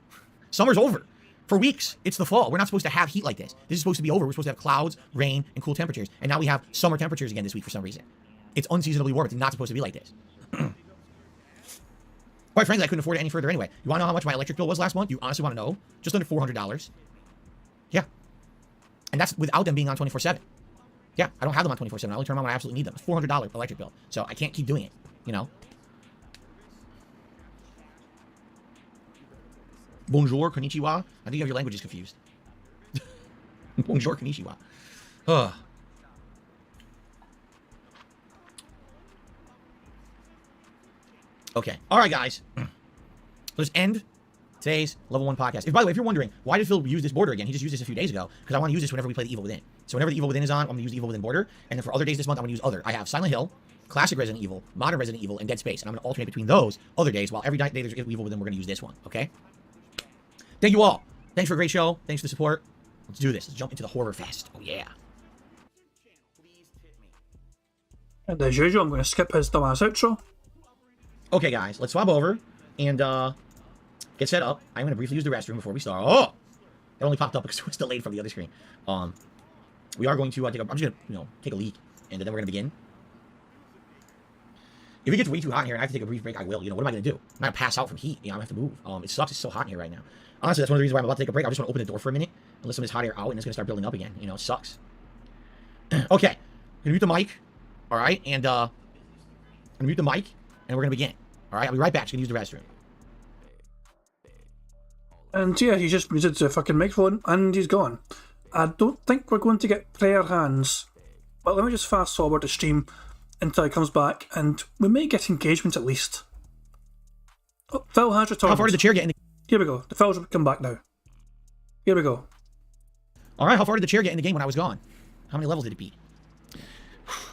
Summer's over. For weeks, it's the fall. We're not supposed to have heat like this. This is supposed to be over. We're supposed to have clouds, rain, and cool temperatures. And now we have summer temperatures again this week for some reason. It's unseasonably warm. It's not supposed to be like this. Quite frankly, I couldn't afford it any further anyway. You want to know how much my electric bill was last month? You honestly want to know? Just under $400. Yeah. And that's without them being on 24/7. Yeah, I don't have them on 24/7. I only turn them on when I absolutely need them. It's $400 electric bill. So I can't keep doing it, you know? Bonjour, konnichiwa. I think you have your languages confused. Bonjour, konnichiwa. Okay. All right, guys. Let's end today's Level 1 podcast. By the way, if you're wondering, why did Phil use this border again? He just used this a few days ago, because I want to use this whenever we play the Evil Within. So whenever the Evil Within is on, I'm going to use the Evil Within border, and then for other days this month, I'm going to use other. I have Silent Hill, Classic Resident Evil, Modern Resident Evil, and Dead Space, and I'm going to alternate between those other days, while every day there's Evil Within, we're going to use this one, okay? Thank you all. Thanks for a great show. Thanks for the support. Let's do this. Let's jump into the horror fest. Oh, yeah. And as usual, I'm going to skip his dumbass outro. Okay, guys, let's swap over and get set up. I'm going to briefly use the restroom before we start. Oh! It only popped up because it was delayed from the other screen. We are going to I'm just going to, take a leak, and then we're going to begin. If it gets way too hot in here and I have to take a brief break, I will. What am I going to do? I'm going to pass out from heat. I'm going to have to move. It sucks. It's so hot in here right now. Honestly, that's one of the reasons why I'm about to take a break. I just want to open the door for a minute and let some of this hot air out, and it's going to start building up again. It sucks. Okay. I'm going to mute the mic. All right. And, I'm going to mute the mic, and we're going to begin. All right. I'll be right back. Just going to use the restroom. And yeah, he just muted the fucking microphone and he's gone. I don't think we're going to get prayer hands. But let me just fast forward the stream until he comes back, and we may get engagement at least. Oh, Phil has returned. How far did the chair get in the... Here we go. The Phil's come back now. Here we go. All right, how far did the chair get in the game when I was gone? How many levels did it beat?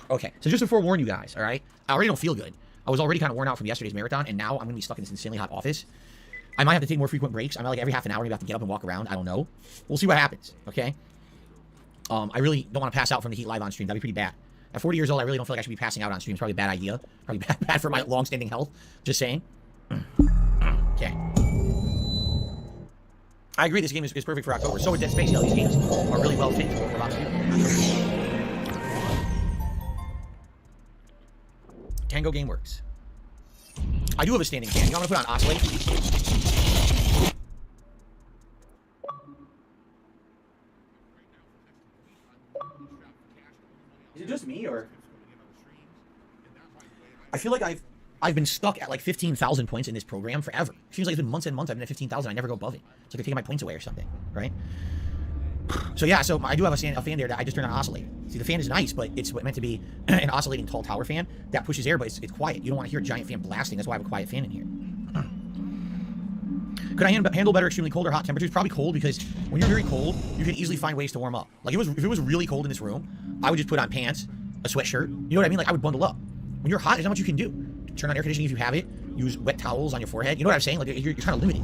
Okay, so just to forewarn you guys, all right? I already don't feel good. I was already kind of worn out from yesterday's marathon, and now I'm going to be stuck in this insanely hot office. I might have to take more frequent breaks. I might, like, every half an hour, I'm going to have to get up and walk around. I don't know. We'll see what happens, okay? I really don't want to pass out from the heat live on stream. That'd be pretty bad. At 40 years old, I really don't feel like I should be passing out on stream. It's probably a bad idea. Probably bad for my long-standing health. Just saying. Okay. I agree this game is perfect for October. So is Dead Space. All these games are really well fit for what we're about to do. Tango Game Works. I do have a standing fan. You want me to put on Oscillate? Is it just me, or? I feel like I've been stuck at like 15,000 points in this program forever. It seems like it's been months and months I've been at 15,000. I never go above it. It's like they're taking my points away or something, right? So yeah, so I do have a fan there that I just turned on Oscillate. See, the fan is nice, but it's meant to be an oscillating tall tower fan that pushes air, but it's quiet. You don't want to hear a giant fan blasting. That's why I have a quiet fan in here. Could I handle better extremely cold or hot temperatures? Probably cold, because when you're very cold, you can easily find ways to warm up. Like, if it was really cold in this room, I would just put on pants, a sweatshirt. You know what I mean? Like, I would bundle up. When you're hot, there's not much you can do. Turn on air conditioning if you have it. Use wet towels on your forehead. You know what I'm saying? Like, you're kind of limited.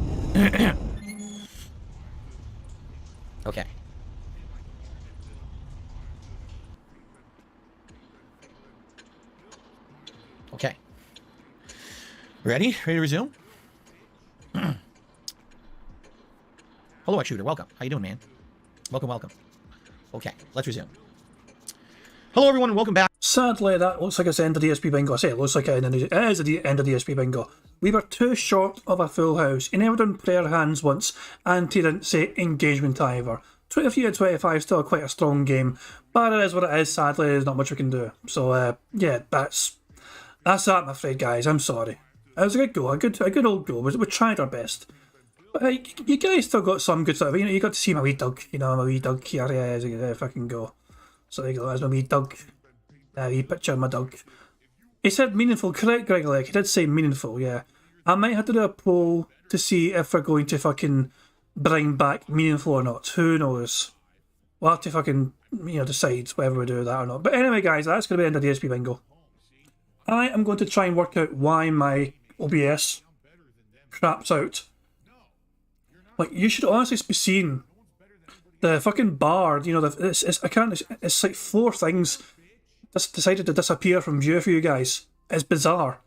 Okay. Okay. Ready? Ready to resume? Hello, Shooter. Welcome. How you doing, man? Welcome, welcome. Okay, let's resume. Hello, everyone, and welcome back. Sadly, that looks like it's the end of DSP Bingo. I say it looks like it is the end of DSP Bingo. We were too short of a full house. He never done prayer hands once, and he didn't say engagement either. 23 to 25 still quite a strong game, but it is what it is. Sadly, there's not much we can do. So, yeah, that's that, I'm afraid, guys. I'm sorry. It was a good go, a good old go. We tried our best. But you guys still got some good stuff. You got to see my wee dog. My wee dog here. Yeah, there fucking go. So there you go. That's my wee dog. Wee picture of my dog. He said meaningful. Correct, Greg Lake. He did say meaningful. Yeah. I might have to do a poll to see if we're going to fucking bring back meaningful or not. Who knows? We'll have to fucking decide whether we do that or not. But anyway, guys, that's going to be the end of the DSP Bingo. I am going to try and work out why my OBS craps out. Like, you should honestly be seeing the fucking bar. It's like 4 things just decided to disappear from view for you guys. It's bizarre.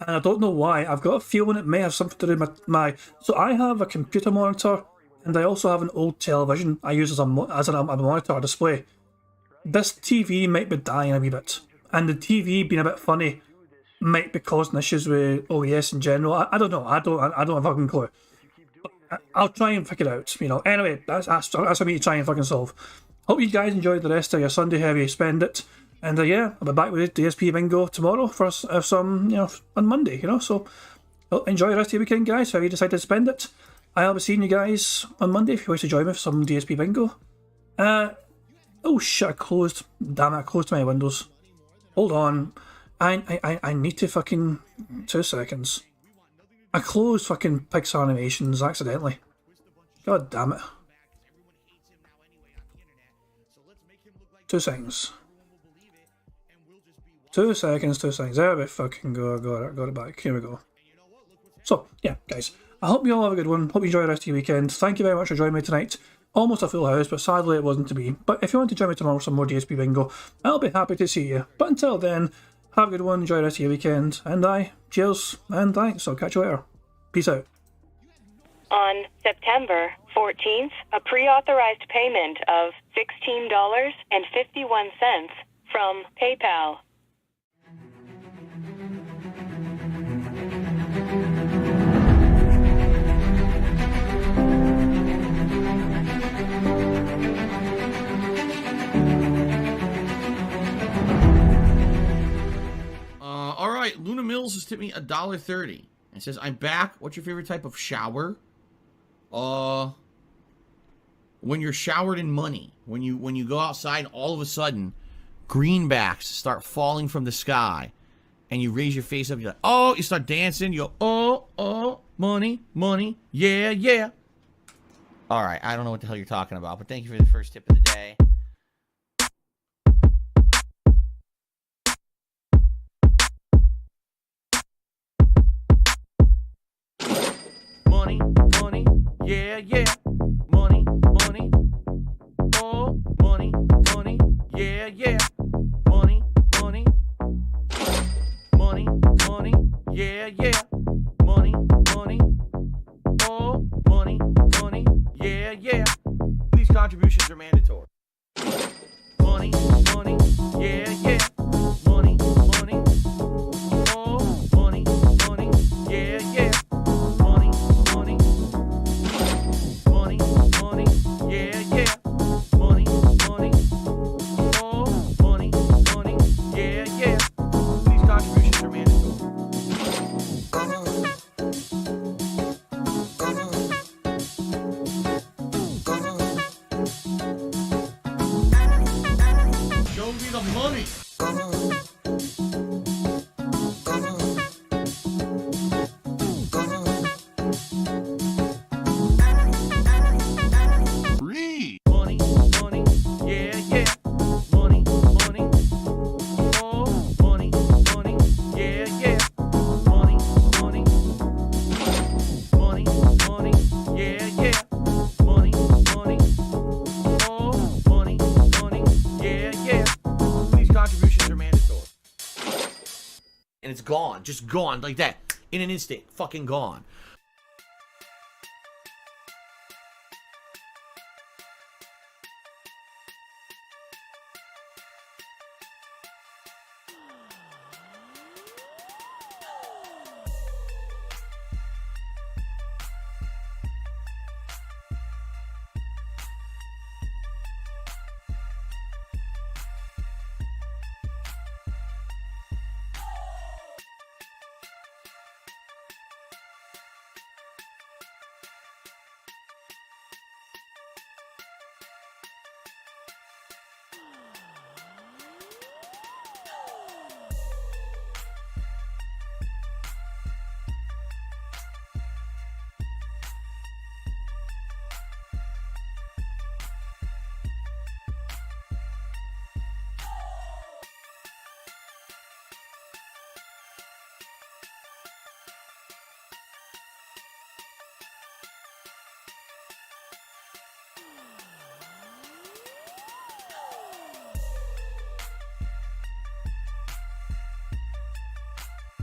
And I don't know why. I've got a feeling it may have something to do with my... So I have a computer monitor, and I also have an old television I use as a monitor display. This TV might be dying a wee bit. And the TV being a bit funny might be causing issues with OES in general. I don't know. I don't have a fucking clue. I'll try and figure it out. Anyway, that's for me to try and fucking solve. Hope you guys enjoyed the rest of your Sunday, however you spend it. And yeah, I'll be back with DSP Bingo tomorrow for some, on Monday, So, enjoy the rest of your weekend, guys, however you decide to spend it. I'll be seeing you guys on Monday if you wish to join me for some DSP Bingo. Oh shit, I closed. Damn it, I closed my windows. Hold on. I need to fucking... 2 seconds. I closed fucking Pixar Animations accidentally. God damn it. 2 seconds. 2 seconds, 2 seconds. There we fucking go. Got it back. Here we go. So, yeah, guys. I hope you all have a good one. Hope you enjoy the rest of your weekend. Thank you very much for joining me tonight. Almost a full house, but sadly it wasn't to be. But if you want to join me tomorrow for some more DSP Bingo, I'll be happy to see you. But until then, have a good one, enjoy the rest of your weekend, and cheers, and so catch you later. Peace out. On September 14th, a pre-authorized payment of $16.51 from PayPal. All right, Luna Mills has tipped me $1.30. It says, I'm back. What's your favorite type of shower? When you're showered in money. When you go outside and all of a sudden greenbacks start falling from the sky and you raise your face up, you're like, oh, you start dancing, you go, oh, money, money, yeah, yeah. All right, I don't know what the hell you're talking about, but thank you for the first tip of the day. Money, money, yeah, yeah. Money, money, oh, money, money, yeah, yeah. Money, money, money, money, yeah, yeah. Money, money, oh, money, money, yeah, yeah. These contributions are mandatory. Money, money, yeah, yeah. Money, money, oh, money, money, yeah, yeah. Money, money, money, money, yeah, yeah. Money, money, oh, money, money, yeah, yeah. These contributions are mandatory. Show me the money. Money, money, yeah, yeah. Money, money, oh, money, money, yeah, yeah. Money, money, money, money, yeah, yeah. Money, money, oh, money, money, yeah, yeah. These contributions are mandatory. And it's gone, just gone like that. In an instant, fucking gone.